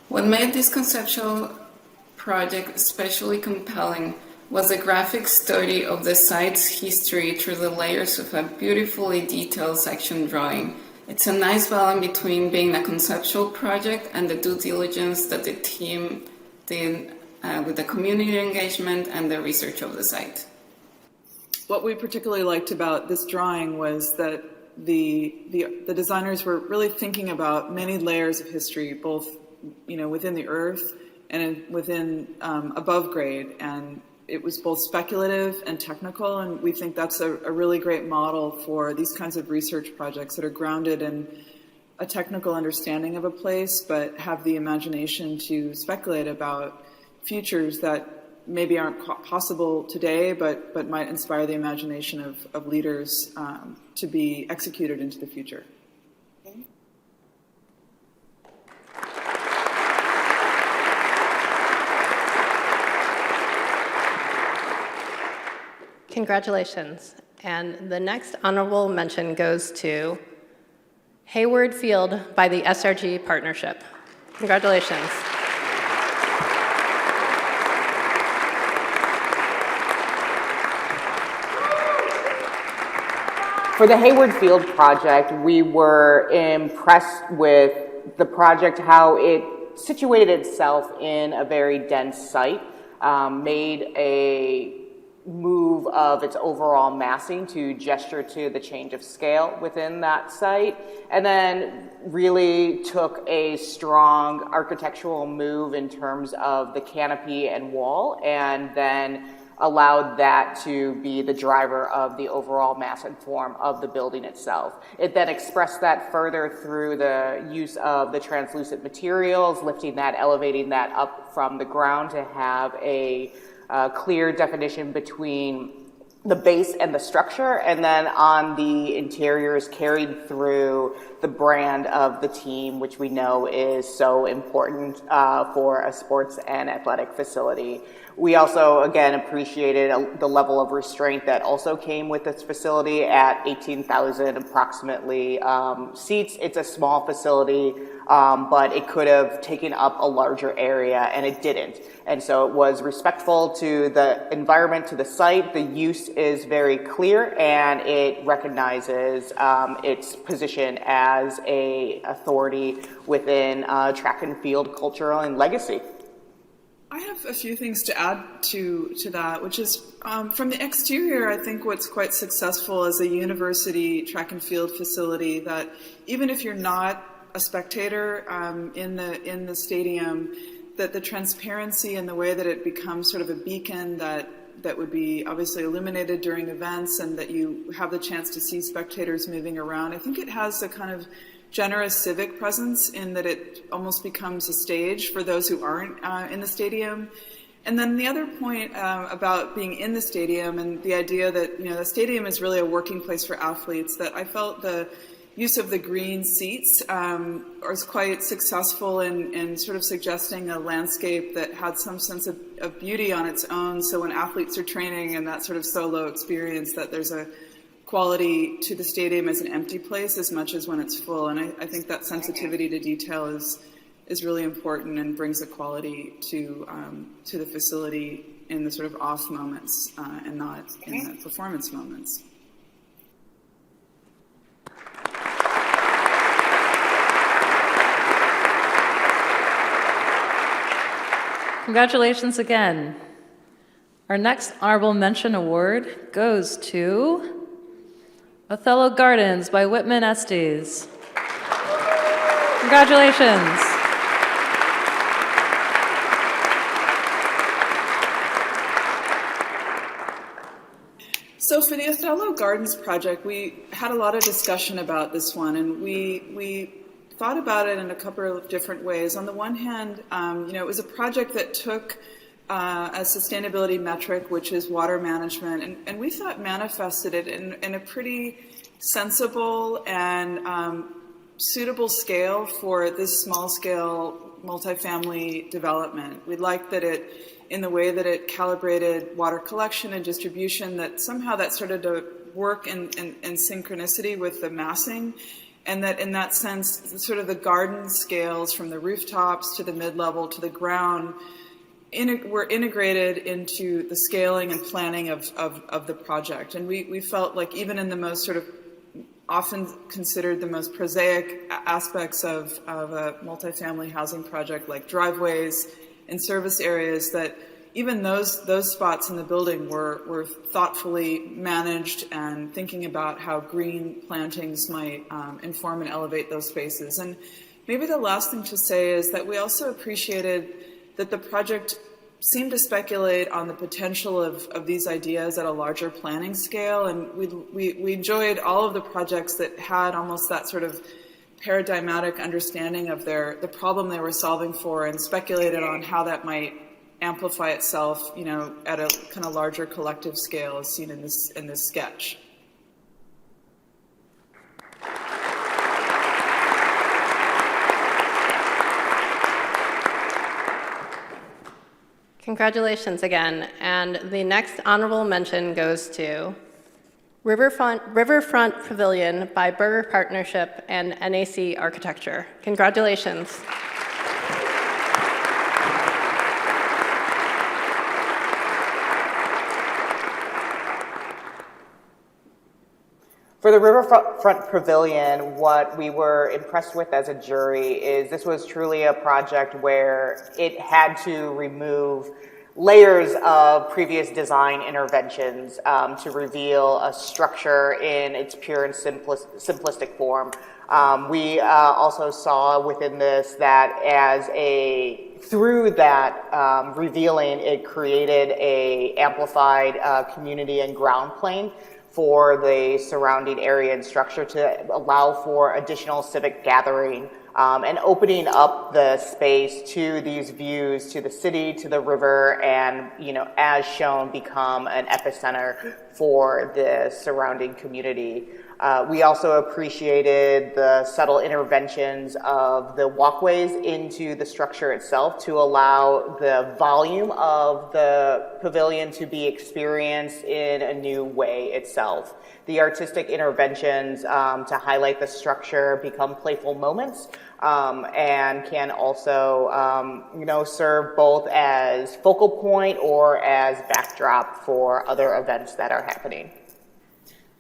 What made this conceptual project especially compelling was a graphic study of the site's history through the layers of a beautifully detailed section drawing. It's a nice balance between being a conceptual project and the due diligence that the team did with the community engagement and the research of the site. What we particularly liked about this drawing was that the designers were really thinking about many layers of history, both within the earth and within above grade, and it was both speculative and technical, and we think that's a really great model for these kinds of research projects that are grounded in a technical understanding of a place, but have the imagination to speculate about futures that maybe aren't possible today, but might inspire the imagination of leaders to be executed into the future. Congratulations. And the next honorable mention goes to Hayward Field by the SRG Partnership. Congratulations. For the Hayward Field project, we were impressed with the project, how it situated itself in a very dense site, made a move of its overall massing to gesture to the change of scale within that site, and then really took a strong architectural move in terms of the canopy and wall, and then allowed that to be the driver of the overall mass and form of the building itself. It then expressed that further through the use of the translucent materials, lifting that, elevating that up from the ground to have a clear definition between the base and the structure, and then on the interiors carried through the brand of the team, which we know is so important for a sports and athletic facility. We also, again, appreciated the level of restraint that also came with this facility at 18,000 approximately seats. It's a small facility, but it could have taken up a larger area, and it didn't. And so it was respectful to the environment, to the site. The use is very clear, and it recognizes its position as an authority within track and field culture and legacy. I have a few things to add to that, which is from the exterior, I think what's quite successful as a university track and field facility, that even if you're not a spectator in the stadium, that the transparency and the way that it becomes sort of a beacon that would be obviously illuminated during events, and that you have the chance to see spectators moving around. I think it has a kind of generous civic presence in that it almost becomes a stage for those who aren't in the stadium. And then the other point about being in the stadium and the idea that the stadium is really a working place for athletes, that I felt the use of the green seats was quite successful in sort of suggesting a landscape that had some sense of beauty on its own. So when athletes are training in that sort of solo experience, that there's a quality to the stadium as an empty place as much as when it's full. And I think that sensitivity to detail is really important and brings a quality to the facility in the sort of off moments and not in the performance moments. Congratulations again. Our next honorable mention award goes to Othello Gardens by Whitman Estes. Congratulations. So for the Othello Gardens project, we had a lot of discussion about this one, and we thought about it in a couple of different ways. On the one hand, it was a project that took a sustainability metric, which is water management, and we thought manifested it in a pretty sensible and suitable scale for this small-scale multifamily development. We liked that in the way that it calibrated water collection and distribution, that somehow that started to work in synchronicity with the massing. And that in that sense, sort of the garden scales from the rooftops to the mid-level to the ground were integrated into the scaling and planning of the project. And we felt like even in the most sort of often considered the most prosaic aspects of a multifamily housing project, like driveways and service areas, that even those spots in the building were thoughtfully managed and thinking about how green plantings might inform and elevate those spaces. And maybe the last thing to say is that we also appreciated that the project seemed to speculate on the potential of these ideas at a larger planning scale, and we enjoyed all of the projects that had almost that sort of paradigmatic understanding of the problem they were solving for, and speculated on how that might amplify itself, at a kind of larger collective scale, as seen in this sketch. Congratulations again. And the next honorable mention goes to Riverfront Pavilion by Burger Partnership and NAC Architecture. Congratulations. For the Riverfront Pavilion, what we were impressed with as a jury is this was truly a project where it had to remove layers of previous design interventions to reveal a structure in its pure and simplistic form. We also saw within this that through that revealing, it created a amplified community and ground plane for the surrounding area and structure to allow for additional civic gathering and opening up the space to these views, to the city, to the river, and, as shown, become an epicenter for the surrounding community. We also appreciated the subtle interventions of the walkways into the structure itself to allow the volume of the pavilion to be experienced in a new way itself. The artistic interventions to highlight the structure become playful moments and can also, serve both as focal point or as backdrop for other events that are happening.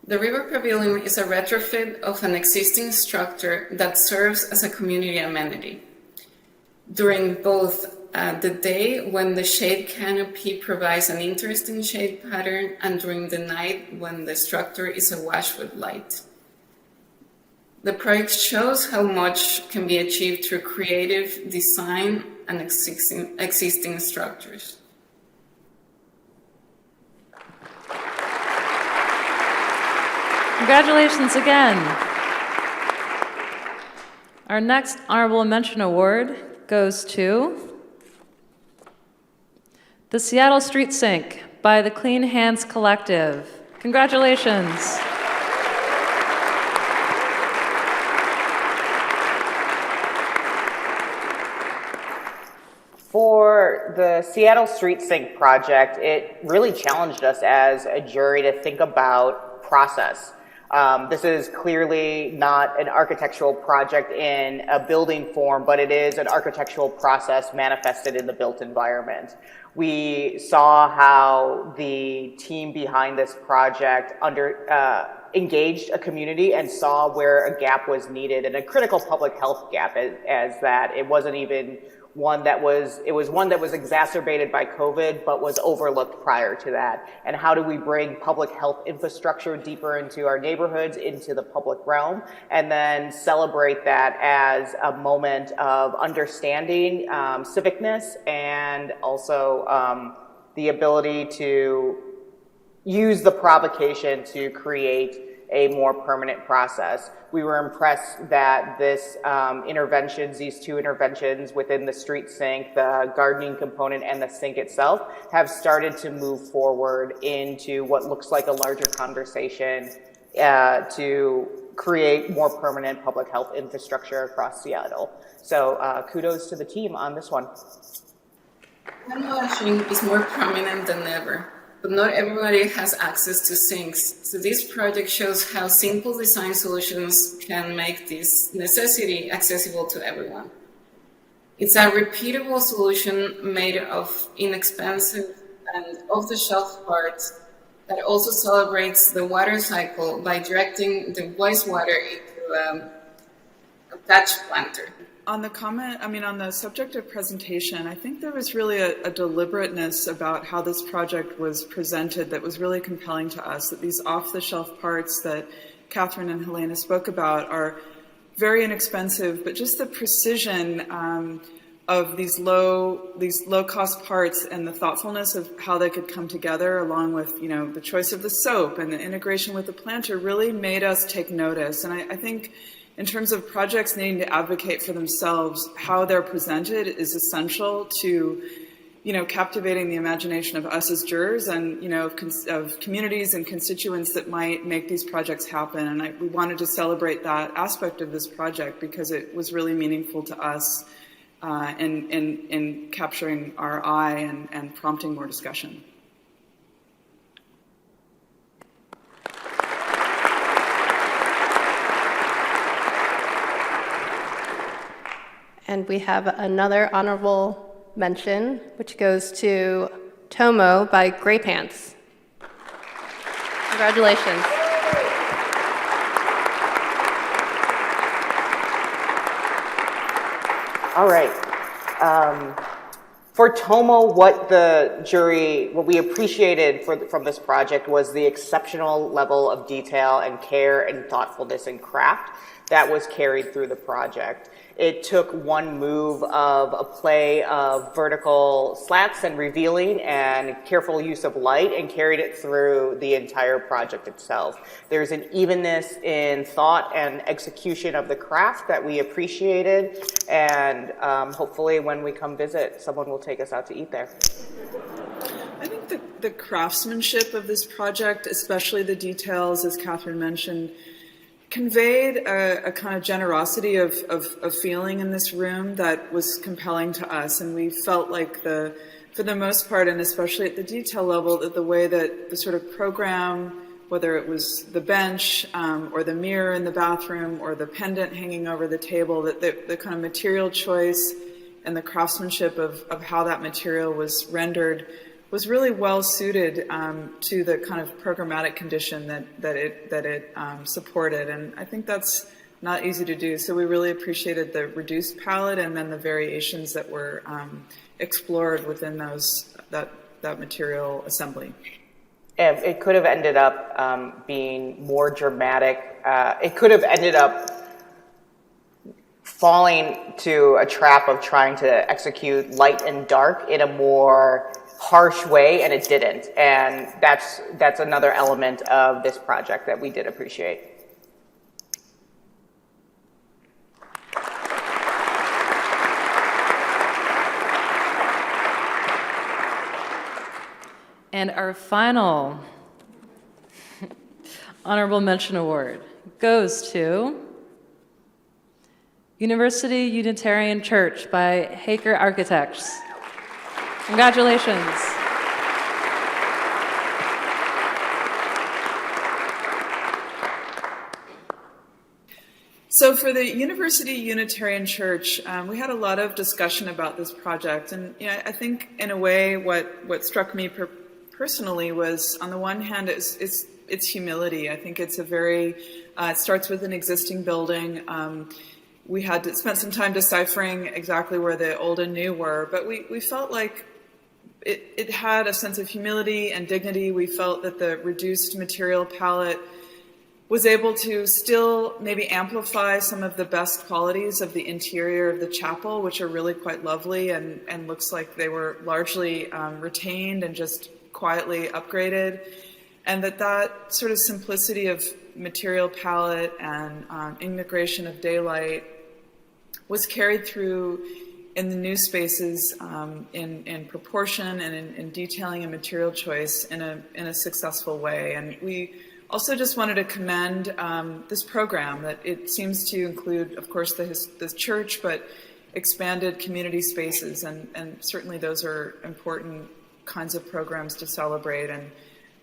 The River Pavilion is a retrofit of an existing structure that serves as a community amenity. During both the day, when the shade canopy provides an interesting shade pattern, and during the night, when the structure is awash with light. The project shows how much can be achieved through creative design and existing structures. Congratulations again. Our next honorable mention award goes to the Seattle Street Sink by the Clean Hands Collective. Congratulations. For the Seattle Street Sink project, it really challenged us as a jury to think about process. This is clearly not an architectural project in a building form, but it is an architectural process manifested in the built environment. We saw how the team behind this project engaged a community and saw where a gap was needed, and a critical public health gap as that. It wasn't even one that was exacerbated by COVID, but was overlooked prior to that. And how do we bring public health infrastructure deeper into our neighborhoods, into the public realm, and then celebrate that as a moment of understanding, civicness, and also the ability to use the provocation to create a more permanent process. We were impressed that these two interventions within the street sink, the gardening component and the sink itself, have started to move forward into what looks like a larger conversation to create more permanent public health infrastructure across Seattle. So kudos to the team on this one. Hand washing is more prominent than ever, but not everybody has access to sinks. So this project shows how simple design solutions can make this necessity accessible to everyone. It's a repeatable solution made of inexpensive and off-the-shelf parts that also celebrates the water cycle by directing the wastewater into a patch planter. on the comment, on the subject of presentation, I think there was really a deliberateness about how this project was presented that was really compelling to us, that these off-the-shelf parts that Catherine and Helena spoke about are very inexpensive, but just the precision of these low-cost parts and the thoughtfulness of how they could come together, along with the choice of the soap and the integration with the planter, really made us take notice. And I think in terms of projects needing to advocate for themselves, how they're presented is essential to captivating the imagination of us as jurors and of communities and constituents that might make these projects happen. And we wanted to celebrate that aspect of this project because it was really meaningful to us in capturing our eye and prompting more discussion. And we have another honorable mention, which goes to Tomo by Greypants. Congratulations. All right. For Tomo, what we appreciated from this project was the exceptional level of detail and care and thoughtfulness and craft that was carried through the project. It took one move of a play of vertical slats and revealing and careful use of light and carried it through the entire project itself. There's an evenness in thought and execution of the craft that we appreciated, and hopefully when we come visit, someone will take us out to eat there. I think the craftsmanship of this project, especially the details, as Catherine mentioned, conveyed a kind of generosity of feeling in this room that was compelling to us. And we felt like for the most part, and especially at the detail level, that the way that the sort of program, whether it was the bench or the mirror in the bathroom or the pendant hanging over the table, that the kind of material choice and the craftsmanship of how that material was rendered was really well suited to the kind of programmatic condition that it supported. And I think that's not easy to do. So we really appreciated the reduced palette and then the variations that were explored within that material assembly. It could have ended up being more dramatic. It could have ended up falling to a trap of trying to execute light and dark in a more harsh way, and it didn't. And that's another element of this project that we did appreciate. And our final honorable mention award goes to University Unitarian Church by Haker Architects. Congratulations. So for the University Unitarian Church, we had a lot of discussion about this project. And I think in a way what struck me personally was, on the one hand, it's humility. I think it's it starts with an existing building. We had to spend some time deciphering exactly where the old and new were, but we felt like it had a sense of humility and dignity. We felt that the reduced material palette was able to still maybe amplify some of the best qualities of the interior of the chapel, which are really quite lovely and looks like they were largely retained and just quietly upgraded. And that sort of simplicity of material palette and integration of daylight was carried through in the new spaces in proportion and in detailing and material choice in a successful way. And we also just wanted to commend this program, that it seems to include, of course, the church, but expanded community spaces. And certainly those are important kinds of programs to celebrate. And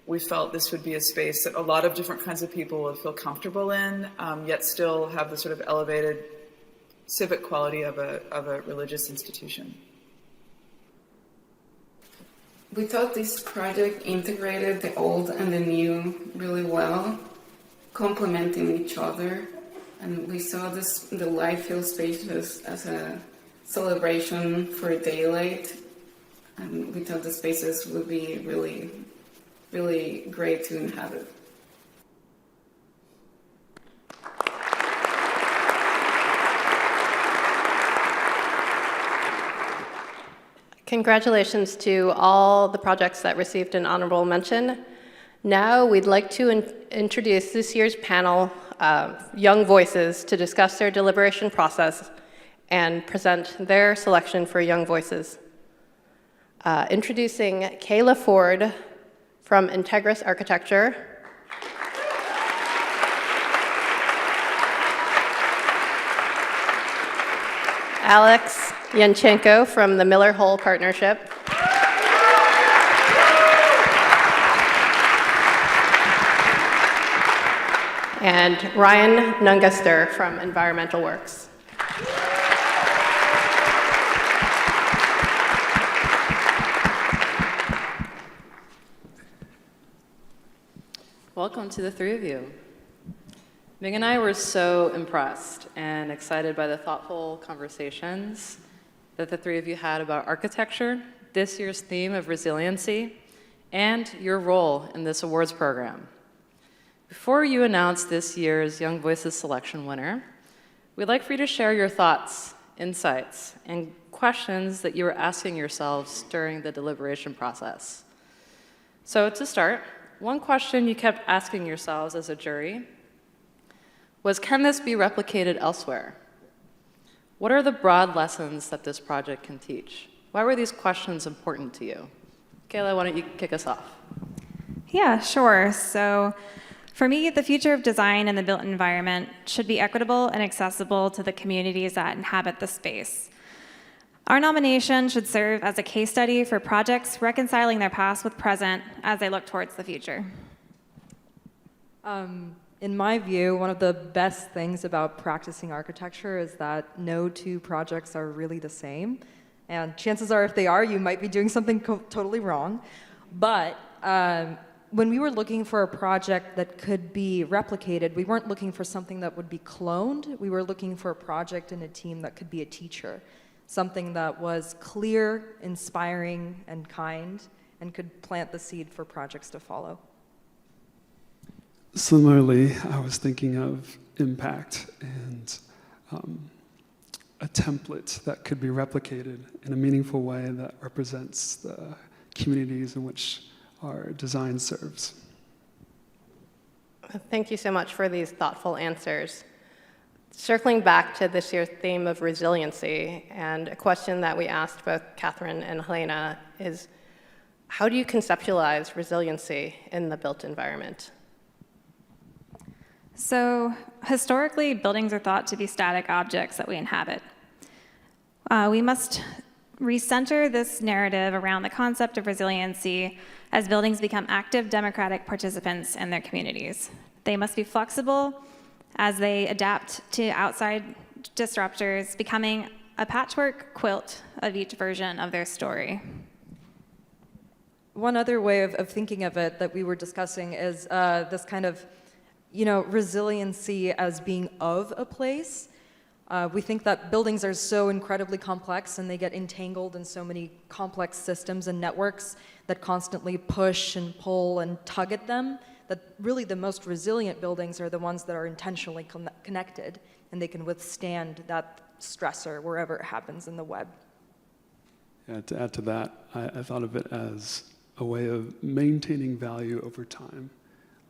we felt this would be a space that a lot of different kinds of people would feel comfortable in, yet still have the sort of elevated civic quality of a religious institution. We thought this project integrated the old and the new really well, complementing each other. And we saw the light field spaces as a celebration for daylight, and we thought the spaces would be really, really great to inhabit. Congratulations to all the projects that received an honorable mention. Now we'd like to introduce this year's panel of young voices to discuss their deliberation process and present their selection for Young Voices. Introducing Kayla Ford from Integris Architecture. Alex Yanchenko from the Miller Hole Partnership. And Ryan Nungaster from Environmental Works. Welcome to the three of you. Ming and I were so impressed and excited by the thoughtful conversations that the three of you had about architecture, this year's theme of resiliency, and your role in this awards program. Before you announce this year's Young Voices selection winner, we'd like for you to share your thoughts, insights, and questions that you were asking yourselves during the deliberation process. So to start, one question you kept asking yourselves as a jury was, can this be replicated elsewhere? What are the broad lessons that this project can teach? Why were these questions important to you? Kayla, why don't you kick us off? Yeah, sure. So for me, the future of design in the built environment should be equitable and accessible to the communities that inhabit the space. Our nomination should serve as a case study for projects reconciling their past with present as they look towards the future. In my view, one of the best things about practicing architecture is that no two projects are really the same. And chances are, if they are, you might be doing something totally wrong. But when we were looking for a project that could be replicated, we weren't looking for something that would be cloned. We were looking for a project and a team that could be a teacher, something that was clear, inspiring, and kind, and could plant the seed for projects to follow. Similarly, I was thinking of impact and a template that could be replicated in a meaningful way that represents the communities in which our design serves. Thank you so much for these thoughtful answers. Circling back to this year's theme of resiliency, and a question that we asked both Catherine and Helena is, how do you conceptualize resiliency in the built environment? So historically, buildings are thought to be static objects that we inhabit. We must recenter this narrative around the concept of resiliency as buildings become active democratic participants in their communities. They must be flexible as they adapt to outside disruptors, becoming a patchwork quilt of each version of their story. One other way of thinking of it that we were discussing is this kind of, resiliency as being of a place. We think that buildings are so incredibly complex and they get entangled in so many complex systems and networks that constantly push and pull and tug at them, that really the most resilient buildings are the ones that are intentionally connected and they can withstand that stressor wherever it happens in the web. Yeah, to add to that, I thought of it as a way of maintaining value over time.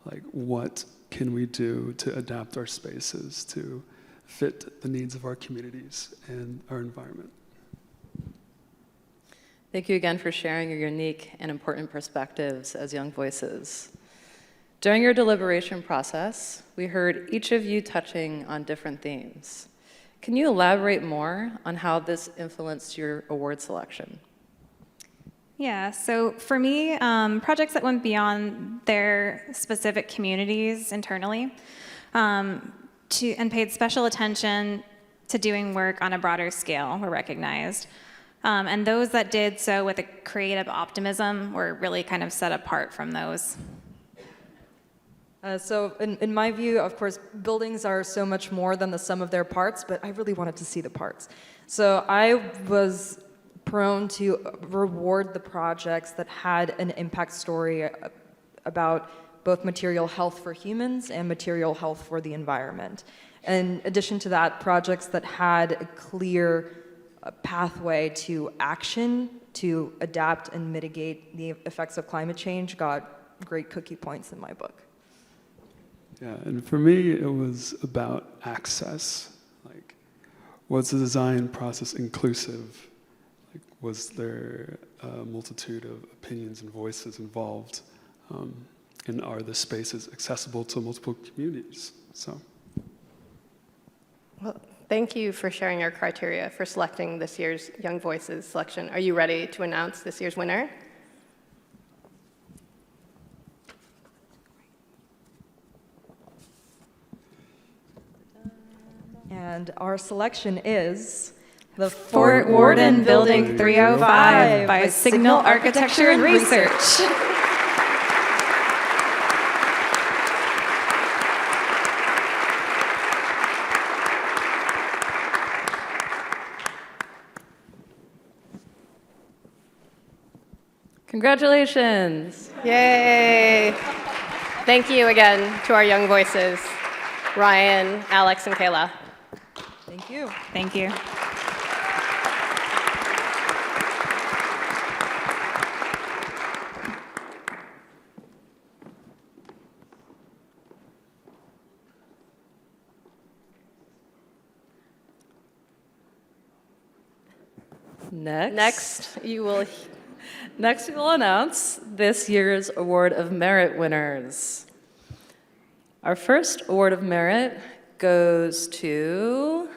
Like, what can we do to adapt our spaces to fit the needs of our communities and our environment? Thank you again for sharing your unique and important perspectives as young voices. During your deliberation process, we heard each of you touching on different themes. Can you elaborate more on how this influenced your award selection? Yeah, so for me, projects that went beyond their specific communities internally and paid special attention to doing work on a broader scale were recognized. And those that did so with a creative optimism were really kind of set apart from those. So in my view, of course, buildings are so much more than the sum of their parts, but I really wanted to see the parts. So I was prone to reward the projects that had an impact story about both material health for humans and material health for the environment. In addition to that, projects that had a clear pathway to action to adapt and mitigate the effects of climate change got great cookie points in my book. Yeah, and for me, it was about access. Like, was the design process inclusive? Like, was there a multitude of opinions and voices involved? And are the spaces accessible to multiple communities? So. Well, thank you for sharing your criteria for selecting this year's Young Voices selection. Are you ready to announce this year's winner? And our selection is the Fort Worden Building 305 by Signal Architecture and Research. Congratulations. Yay. Thank you again to our Young Voices, Ryan, Alex, and Kayla. Thank you. Thank you. Next, you will announce this year's Award of Merit winners. Our first Award of Merit goes to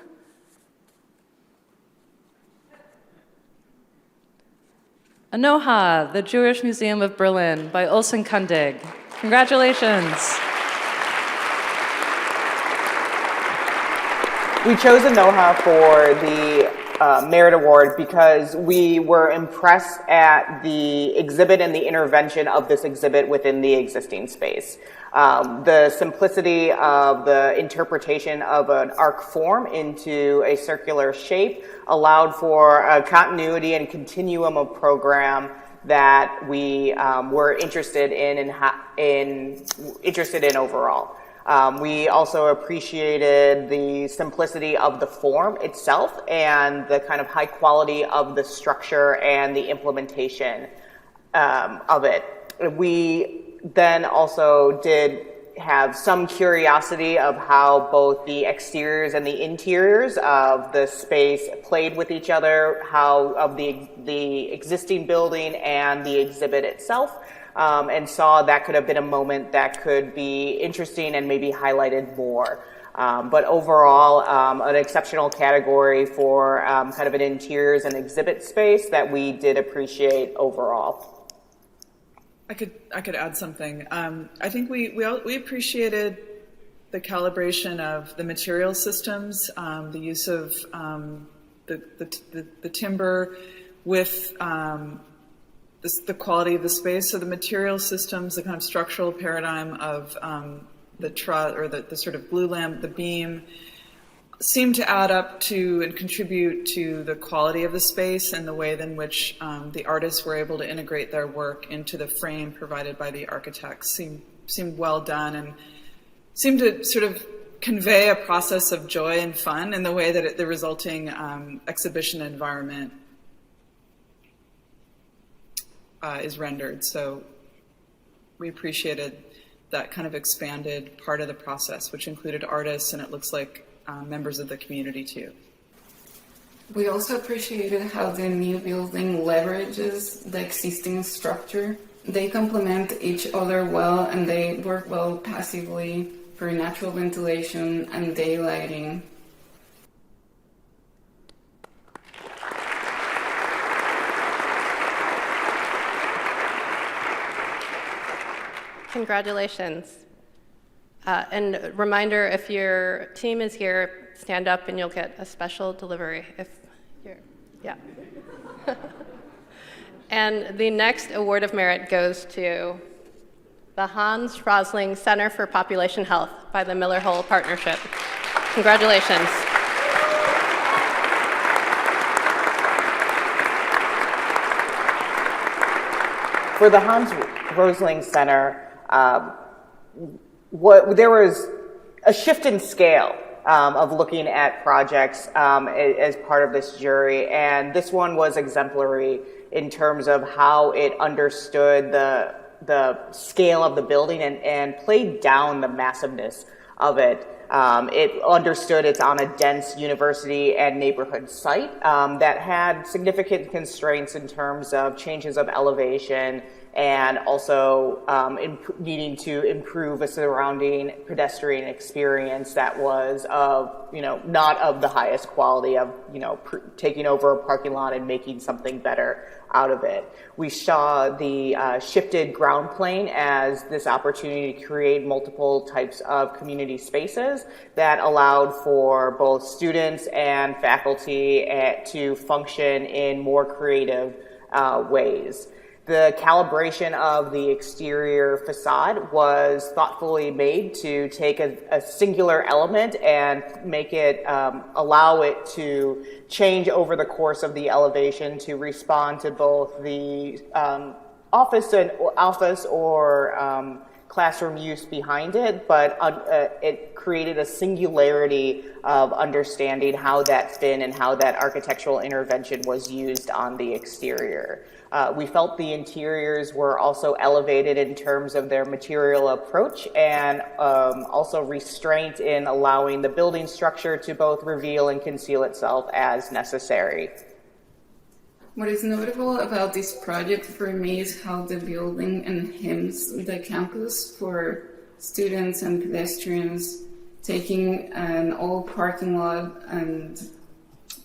Anoha, the Jewish Museum of Berlin, by Olsen Kundig. Congratulations. We chose Anoha for the Merit Award because we were impressed at the exhibit and the intervention of this exhibit within the existing space. The simplicity of the interpretation of an arc form into a circular shape allowed for a continuity and continuum of program that we were interested in overall. We also appreciated the simplicity of the form itself and the kind of high quality of the structure and the implementation of it. We then also did have some curiosity of how both the exteriors and the interiors of the space played with each other, how of the existing building and the exhibit itself. And saw that could have been a moment that could be interesting and maybe highlighted more. But overall, an exceptional category for kind of an interiors and exhibit space that we did appreciate overall. I could add something. I think we appreciated the calibration of the material systems, the use of the timber with the quality of the space. So the material systems, the kind of structural paradigm of the truss or the sort of blue lamp, the beam, seem to add up to and contribute to the quality of the space and the way in which the artists were able to integrate their work into the frame provided by the architects. Seemed well done and seemed to sort of convey a process of joy and fun in the way that the resulting exhibition environment is rendered. So we appreciated that kind of expanded part of the process, which included artists, and it looks like members of the community too. We also appreciated how the new building leverages the existing structure. They complement each other well, and they work well passively for natural ventilation and daylighting. Congratulations. And a reminder, if your team is here, stand up and you'll get a special delivery if you're, yeah. And the next Award of Merit goes to the Hans Rosling Center for Population Health by the Miller Hole Partnership. Congratulations. For the Hans Rosling Center, there was a shift in scale of looking at projects as part of this jury, and this one was exemplary in terms of how it understood the scale of the building and played down the massiveness of it. It understood it's on a dense university and neighborhood site that had significant constraints in terms of changes of elevation and also needing to improve a surrounding pedestrian experience that was of, not of the highest quality of, taking over a parking lot and making something better out of it. We saw the shifted ground plane as this opportunity to create multiple types of community spaces that allowed for both students and faculty to function in more creative ways. The calibration of the exterior facade was thoughtfully made to take a singular element and make it, allow it to change over the course of the elevation to respond to both the office or classroom use behind it, but it created a singularity of understanding how that fit and how that architectural intervention was used on the exterior. We felt the interiors were also elevated in terms of their material approach and also restraint in allowing the building structure to both reveal and conceal itself as necessary. What is notable about this project for me is how the building enhances the campus for students and pedestrians, taking an old parking lot and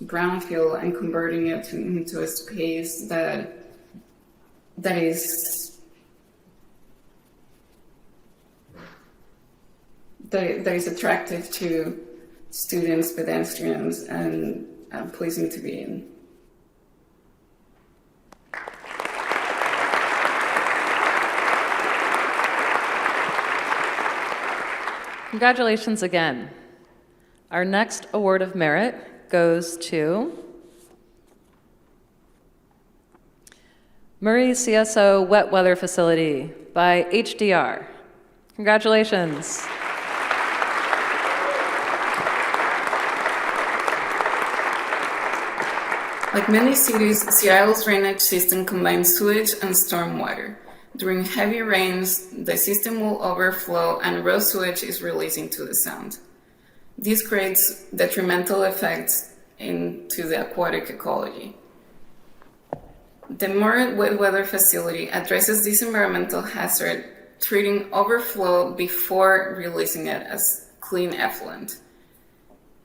brownfield and converting it into a space that is attractive to students, pedestrians, and pleasing to be in. Congratulations again. Our next award of merit goes to Murray CSO Wet Weather Facility by HDR. Congratulations. Like many cities, Seattle's drainage system combines sewage and stormwater. During heavy rains, the system will overflow and raw sewage is released into the sound. This creates detrimental effects into the aquatic ecology. The Murray Wet Weather Facility addresses this environmental hazard, treating overflow before releasing it as clean effluent.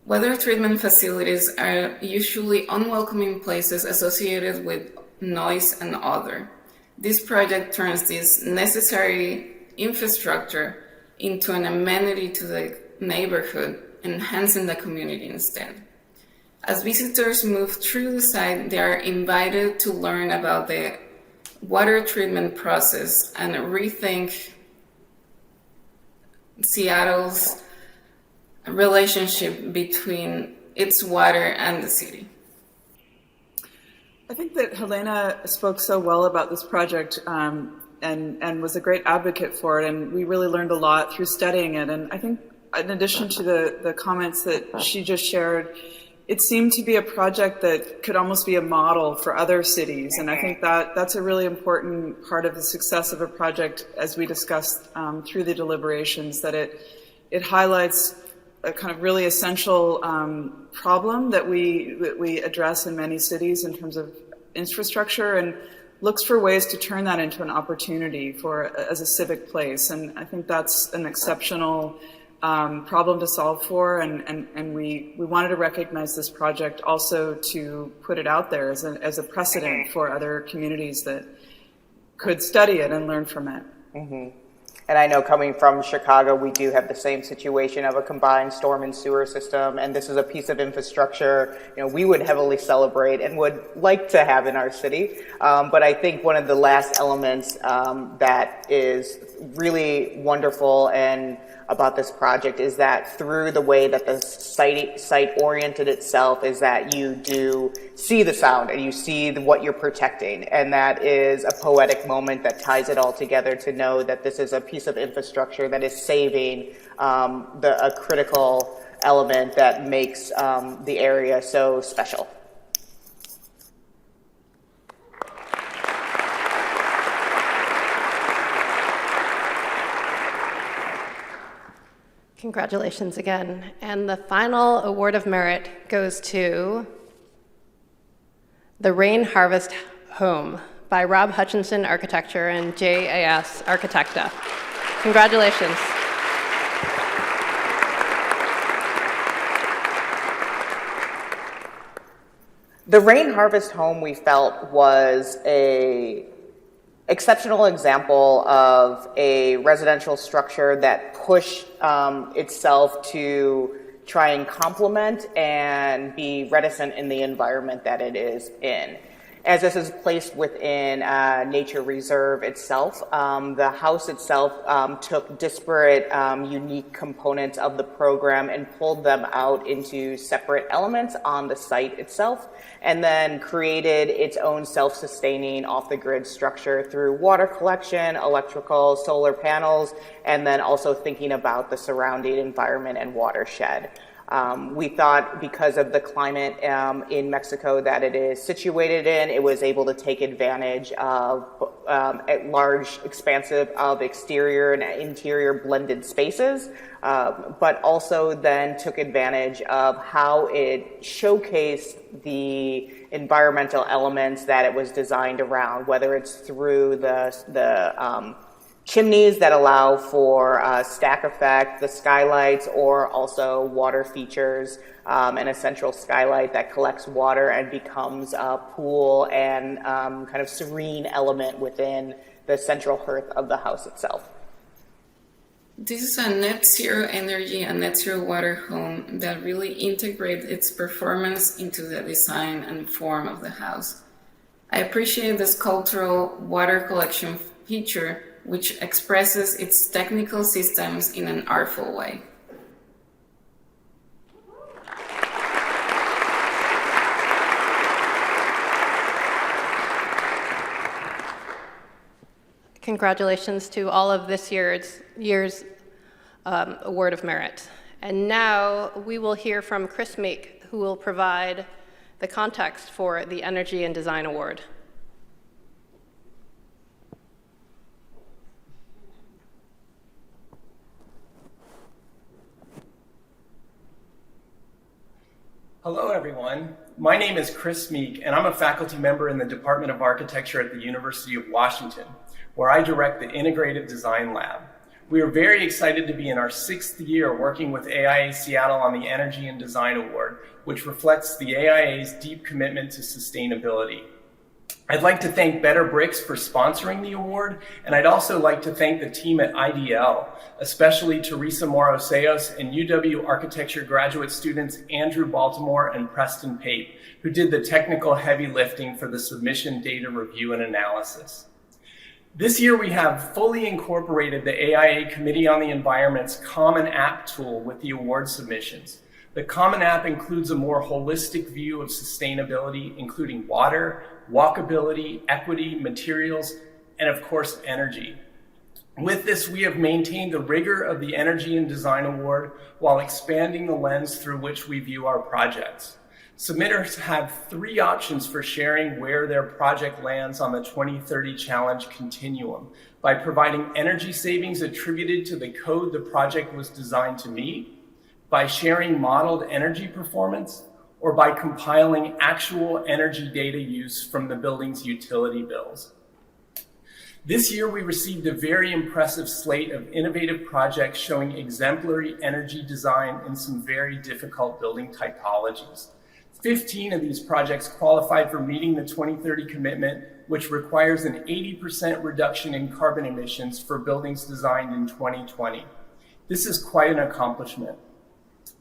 Weather treatment facilities are usually unwelcoming places associated with noise and odor. This project turns this necessary infrastructure into an amenity to the neighborhood, enhancing the community instead. As visitors move through the site, they are invited to learn about the water treatment process and rethink Seattle's relationship between its water and the city. I think that Helena spoke so well about this project and was a great advocate for it, and we really learned a lot through studying it. And I think in addition to the comments that she just shared, it seemed to be a project that could almost be a model for other cities. And I think that that's a really important part of the success of a project, as we discussed through the deliberations, that it highlights a kind of really essential problem that we address in many cities in terms of infrastructure, and looks for ways to turn that into an opportunity as a civic place. And I think that's an exceptional problem to solve for, and we wanted to recognize this project also to put it out there as a precedent for other communities that could study it and learn from it. Mm-hmm. And I know coming from Chicago, we do have the same situation of a combined storm and sewer system, and this is a piece of infrastructure, we would heavily celebrate and would like to have in our city. But I think one of the last elements that is really wonderful and about this project is that through the way that the site oriented itself is that you do see the sound and you see what you're protecting, and that is a poetic moment that ties it all together to know that this is a piece of infrastructure that is saving a critical element that makes the area so special. Congratulations again. And the final award of merit goes to the Rain Harvest Home by Rob Hutchinson Architecture and JAS Architecta. Congratulations. The Rain Harvest Home, we felt, was a exceptional example of a residential structure that pushed itself to try and complement and be reticent in the environment that it is in. As this is placed within a nature reserve itself, the house itself took disparate, unique components of the program and pulled them out into separate elements on the site itself, and then created its own self-sustaining off-the-grid structure through water collection, electrical, solar panels, and then also thinking about the surrounding environment and watershed. We thought because of the climate in Mexico that it is situated in, it was able to take advantage of a large expansive of exterior and interior blended spaces, but also then took advantage of how it showcased the environmental elements that it was designed around, whether it's through the chimneys that allow for stack effect, the skylights, or also water features, and a central skylight that collects water and becomes a pool and kind of serene element within the central hearth of the house itself. This is a net zero energy and net zero water home that really integrates its performance into the design and form of the house. I appreciate the sculptural water collection feature, which expresses its technical systems in an artful way. Congratulations to all of this year's Award of Merit. And now we will hear from Chris Meek, who will provide the context for the Energy and Design Award. Hello, everyone. My name is Chris Meek, and I'm a faculty member in the Department of Architecture at the University of Washington, where I direct the Integrated Design Lab. We are very excited to be in our 6th year working with AIA Seattle on the Energy and Design Award, which reflects the AIA's deep commitment to sustainability. I'd like to thank Better Bricks for sponsoring the award, and I'd also like to thank the team at IDL, especially Teresa Moroseos and UW Architecture graduate students Andrew Baltimore and Preston Pape, who did the technical heavy lifting for the submission data review and analysis. This year we have fully incorporated the AIA Committee on the Environment's Common App tool with the award submissions. The Common App includes a more holistic view of sustainability, including water, walkability, equity, materials, and of course, energy. With this, we have maintained the rigor of the Energy and Design Award while expanding the lens through which we view our projects. Submitters have 3 options for sharing where their project lands on the 2030 Challenge continuum: by providing energy savings attributed to the code the project was designed to meet, by sharing modeled energy performance, or by compiling actual energy data use from the building's utility bills. This year, we received a very impressive slate of innovative projects showing exemplary energy design in some very difficult building typologies. 15 of these projects qualified for meeting the 2030 commitment which requires an 80% reduction in carbon emissions for buildings designed in 2020. This is quite an accomplishment,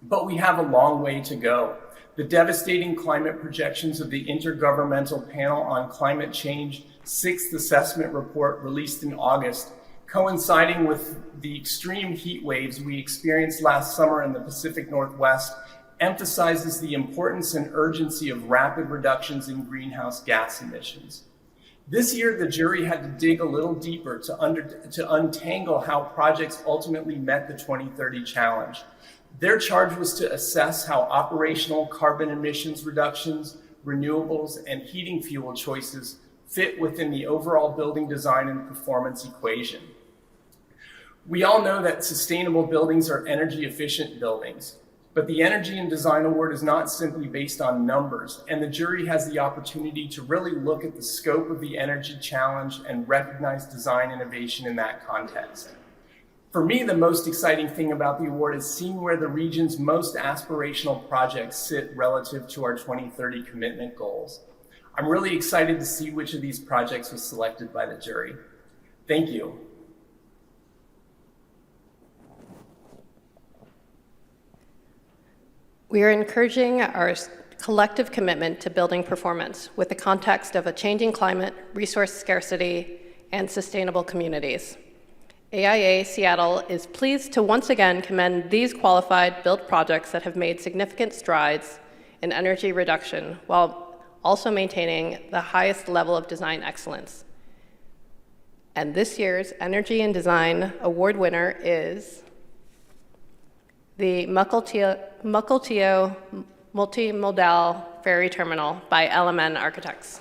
but we have a long way to go. The devastating climate projections of the Intergovernmental Panel on Climate Change 6th Assessment Report released in August, coinciding with the extreme heat waves we experienced last summer in the Pacific Northwest, emphasizes the importance and urgency of rapid reductions in greenhouse gas emissions. This year, the jury had to dig a little deeper to untangle how projects ultimately met the 2030 challenge. Their charge was to assess how operational carbon emissions reductions, renewables, and heating fuel choices fit within the overall building design and performance equation. We all know that sustainable buildings are energy efficient buildings, but the Energy and Design Award is not simply based on numbers, and the jury has the opportunity to really look at the scope of the energy challenge and recognize design innovation in that context. For me, the most exciting thing about the award is seeing where the region's most aspirational projects sit relative to our 2030 commitment goals. I'm really excited to see which of these projects was selected by the jury. Thank you. We are encouraging our collective commitment to building performance with the context of a changing climate, resource scarcity, and sustainable communities. AIA Seattle is pleased to once again commend these qualified built projects that have made significant strides in energy reduction while also maintaining the highest level of design excellence. And this year's Energy and Design Award winner is the Mukilteo Multimodal Ferry Terminal by LMN Architects.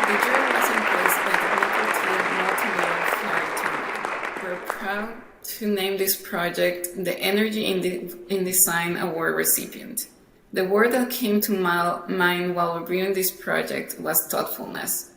The jury was impressed by the Mukilteo Multimodal Ferry Terminal. We're proud to name this project the Energy in Design Award recipient. The word that came to mind while reviewing this project was thoughtfulness.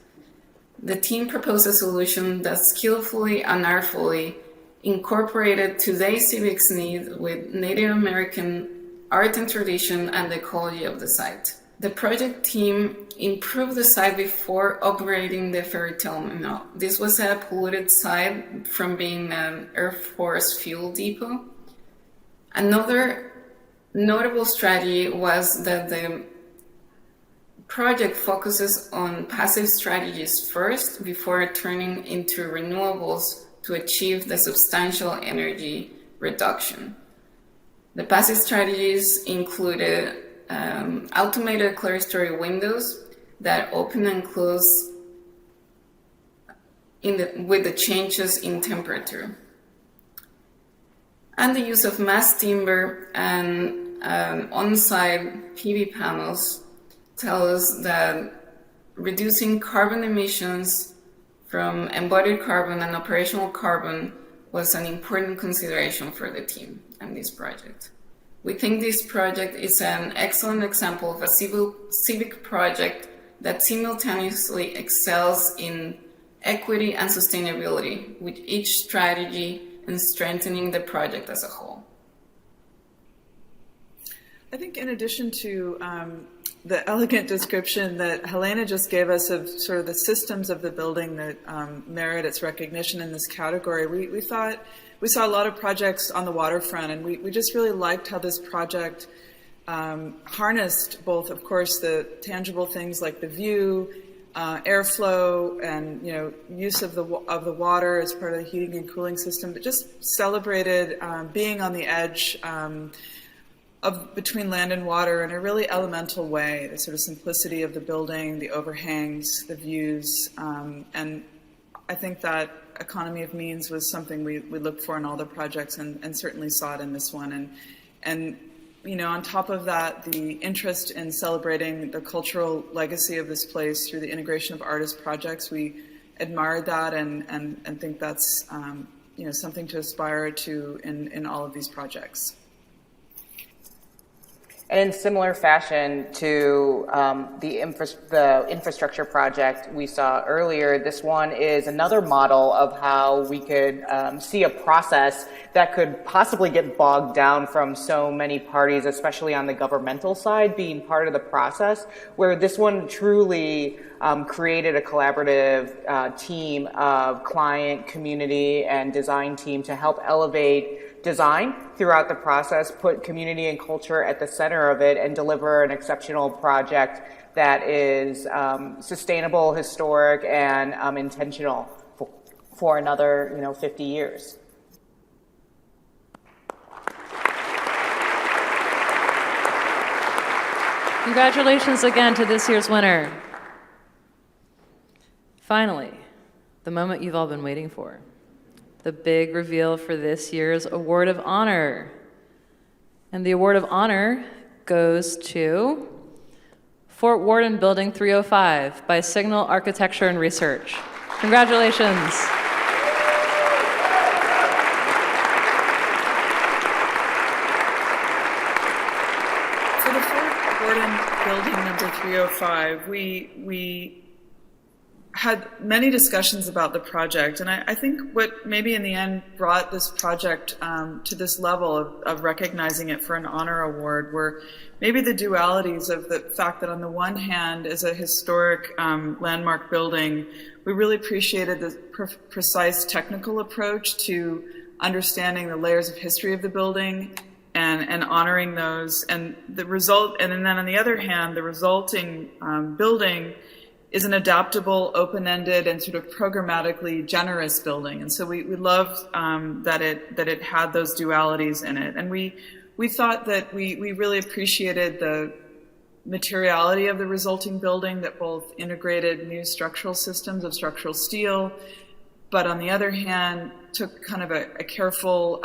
The team proposed a solution that skillfully and artfully incorporated today's civics need with Native American art and tradition and the ecology of the site. The project team improved the site before upgrading the ferry terminal. This was a polluted site from being an Air Force fuel depot. Another notable strategy was that the project focuses on passive strategies first before turning into renewables to achieve the substantial energy reduction. The passive strategies included automated clerestory windows that open and close with the changes in temperature, and the use of mass timber and on-site PV panels tell us that reducing carbon emissions from embodied carbon and operational carbon was an important consideration for the team and this project. We think this project is an excellent example of a civic project that simultaneously excels in equity and sustainability, with each strategy and strengthening the project as a whole. I think in addition to the elegant description that Helena just gave us of sort of the systems of the building that merit its recognition in this category, we thought we saw a lot of projects on the waterfront, and we just really liked how this project harnessed both, of course, the tangible things like the view, airflow, and use of the water as part of the heating and cooling system, but just celebrated being on the edge between land and water in a really elemental way. The sort of simplicity of the building, the overhangs, the views, and I think that economy of means was something we looked for in all the projects, and certainly saw it in this one. And on top of that, the interest in celebrating the cultural legacy of this place through the integration of artist projects, we admired that and think that's something to aspire to in all of these projects. And in similar fashion to the infrastructure project we saw earlier, this one is another model of how we could see a process that could possibly get bogged down from so many parties, especially on the governmental side, being part of the process, where this one truly created a collaborative team of client, community, and design team to help elevate design throughout the process, put community and culture at the center of it, and deliver an exceptional project that is sustainable, historic, and intentional for another 50 years. Congratulations again to this year's winner. Finally, the moment you've all been waiting for. The big reveal for this year's Award of Honor. And the Award of Honor goes to Fort Worden Building 305 by Signal Architecture and Research. Congratulations. For the Fort Worden Building number 305, we had many discussions about the project, and I think what maybe in the end brought this project to this level of recognizing it for an honor award were maybe the dualities of the fact that on the one hand, as a historic landmark building, we really appreciated the precise technical approach to understanding the layers of history of the building and honoring those, and the result, and then on the other hand, the resulting building is an adaptable, open-ended, and sort of programmatically generous building. And so we loved that it had those dualities in it. And we thought that we really appreciated the materiality of the resulting building, that both integrated new structural systems of structural steel, but on the other hand, took kind of a careful,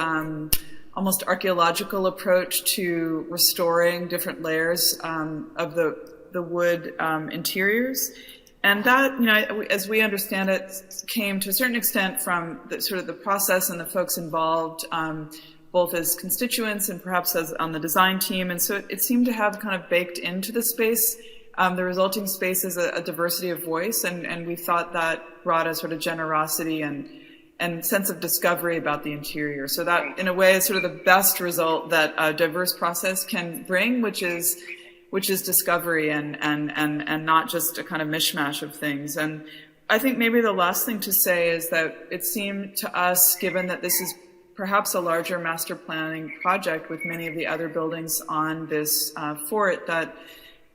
almost archaeological approach to restoring different layers of the wood interiors. And that, as we understand it, came to a certain extent from the process and the folks involved, both as constituents and perhaps as on the design team. And so it seemed to have kind of baked into the space, the resulting space is a diversity of voice. And we thought that brought a sort of generosity and sense of discovery about the interior. So that, in a way, is sort of the best result that a diverse process can bring, which is discovery and not just a kind of mishmash of things. And I think maybe the last thing to say is that it seemed to us, given that this is perhaps a larger master planning project with many of the other buildings on this fort, that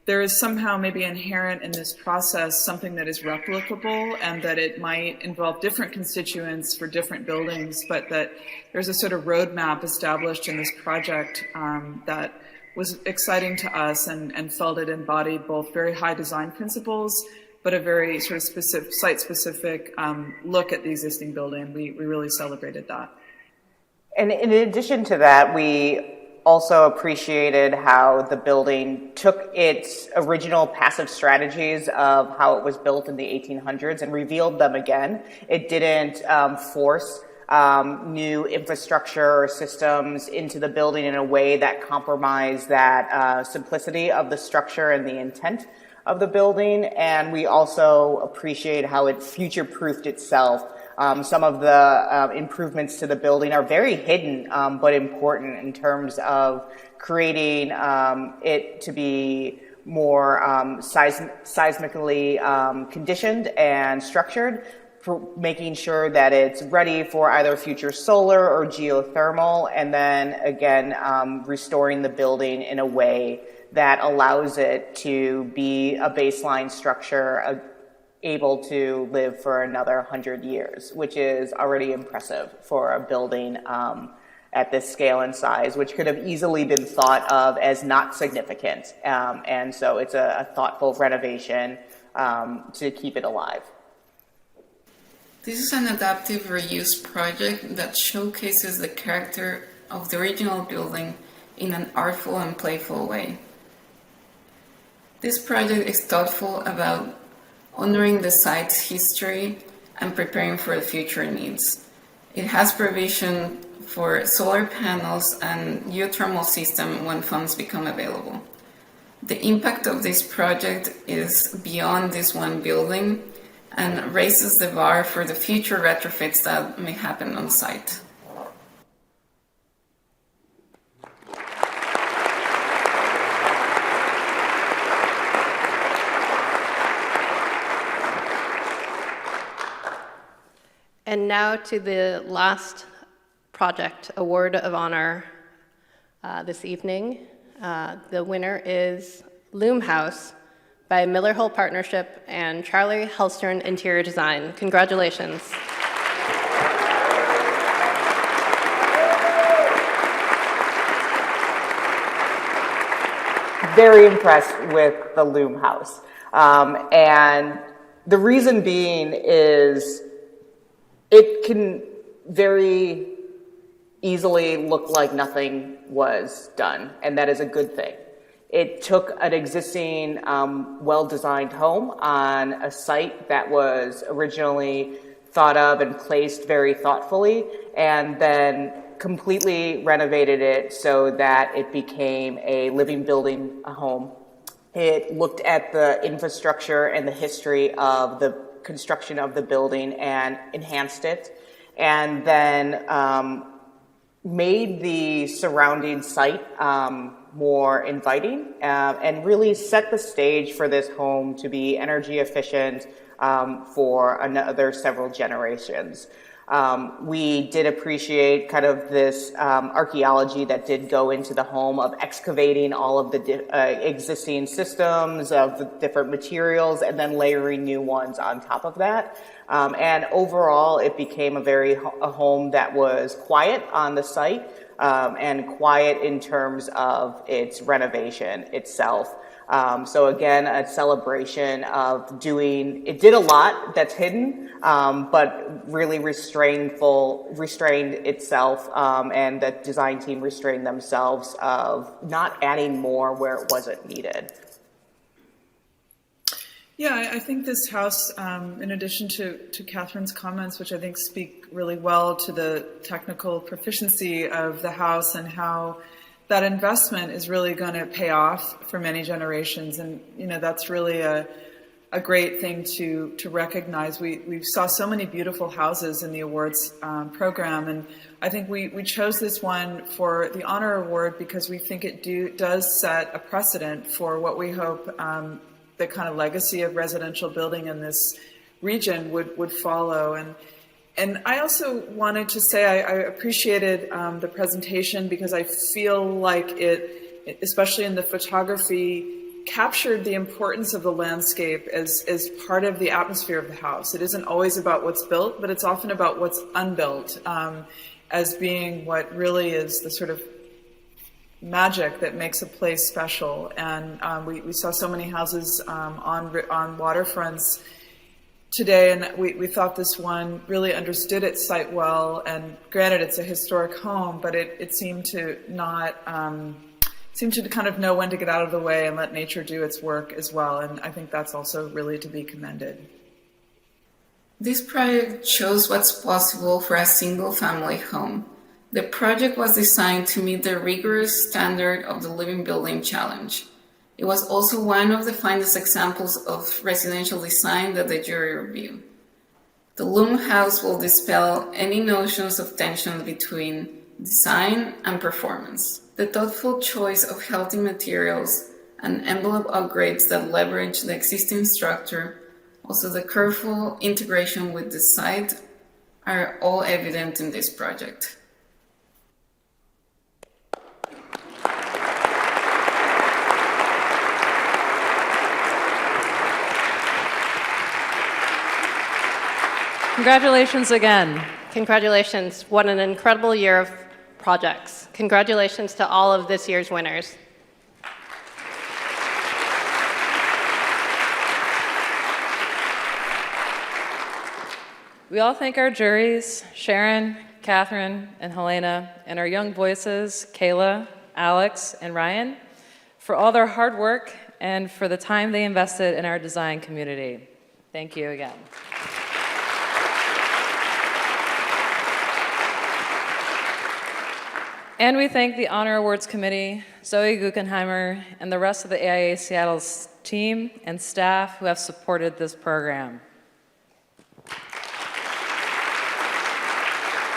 there is somehow maybe inherent in this process something that is replicable, and that it might involve different constituents for different buildings, but that there's a sort of roadmap established in this project that was exciting to us and felt it embodied both very high design principles, but a very sort of specific, site-specific look at the existing building. We really celebrated that. And in addition to that, we also appreciated how the building took its original passive strategies of how it was built in the 1800s and revealed them again. It didn't force new infrastructure or systems into the building in a way that compromised that simplicity of the structure and the intent of the building. And we also appreciate how it future-proofed itself. Some of the improvements to the building are very hidden, but important in terms of creating it to be more seismically conditioned and structured, for making sure that it's ready for either future solar or geothermal, and then again restoring the building in a way that allows it to be a baseline structure able to live for another 100 years, which is already impressive for a building at this scale and size, which could have easily been thought of as not significant. And so it's a thoughtful renovation to keep it alive. This is an adaptive reuse project that showcases the character of the original building in an artful and playful way. This project is thoughtful about honoring the site's history and preparing for the future needs. It has provision for solar panels and geothermal system when funds become available. The impact of this project is beyond this one building and raises the bar for the future retrofits that may happen on site. And now to the last project, Award of Honor this evening. The winner is Loom House by Miller Hull Partnership and Charlie Hellstrom Interior Design. Congratulations. Very impressed with the Loom House. And the reason being is it can very easily look like nothing was done, and that is a good thing. It took an existing well-designed home on a site that was originally thought of and placed very thoughtfully, and then completely renovated it so that it became a living building, a home. It looked at the infrastructure and the history of the construction of the building and enhanced it, and then made the surrounding site more inviting and really set the stage for this home to be energy efficient for another several generations. We did appreciate kind of this archaeology that did go into the home of excavating all of the existing systems of the different materials and then layering new ones on top of that. And overall, it became a home that was quiet on the site and quiet in terms of its renovation itself. So again, a celebration of it did a lot that's hidden, but really restrained itself, and the design team restrained themselves of not adding more where it wasn't needed. Yeah, I think this house, in addition to Catherine's comments, which I think speak really well to the technical proficiency of the house and how that investment is really going to pay off for many generations. And, that's really a great thing to recognize. We saw so many beautiful houses in the awards program, and I think we chose this one for the honor award because we think it does set a precedent for what we hope the kind of legacy of residential building in this region would follow. And I also wanted to say I appreciated the presentation because I feel like it, especially in the photography, captured the importance of the landscape as part of the atmosphere of the house. It isn't always about what's built, but it's often about what's unbuilt as being what really is the sort of magic that makes a place special. And we saw so many houses on waterfronts today, and we thought this one really understood its site well. And granted, it's a historic home, but it seemed to not seemed to kind of know when to get out of the way and let nature do its work as well. And I think that's also really to be commended. This project shows what's possible for a single-family home. The project was designed to meet the rigorous standard of the Living Building Challenge. It was also one of the finest examples of residential design that the jury reviewed. The Loom House will dispel any notions of tension between design and performance. The thoughtful choice of healthy materials and envelope upgrades that leverage the existing structure, also the careful integration with the site, are all evident in this project. Congratulations again. Congratulations. What an incredible year of projects. Congratulations to all of this year's winners. We all thank our juries, Sharon, Catherine, and Helena, and our young voices, Kayla, Alex, and Ryan, for all their hard work and for the time they invested in our design community. Thank you again. And we thank the Honor Awards Committee, Zoe Guggenheimer, and the rest of the AIA Seattle's team and staff who have supported this program.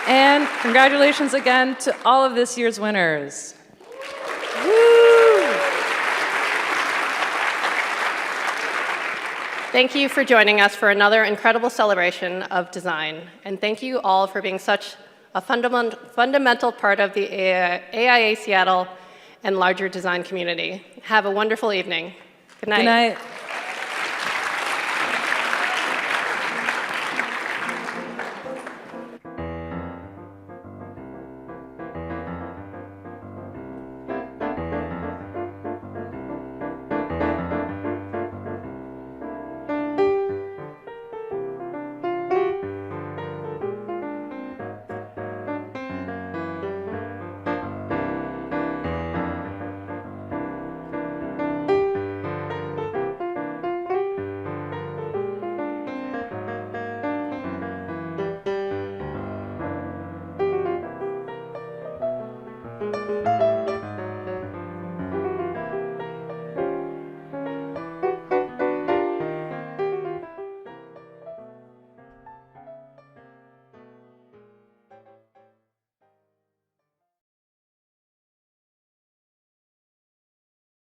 And congratulations again to all of this year's winners. Woo! Thank you for joining us for another incredible celebration of design. And thank you all for being such a fundamental part of the AIA Seattle and larger design community. Have a wonderful evening. Good night. Good night.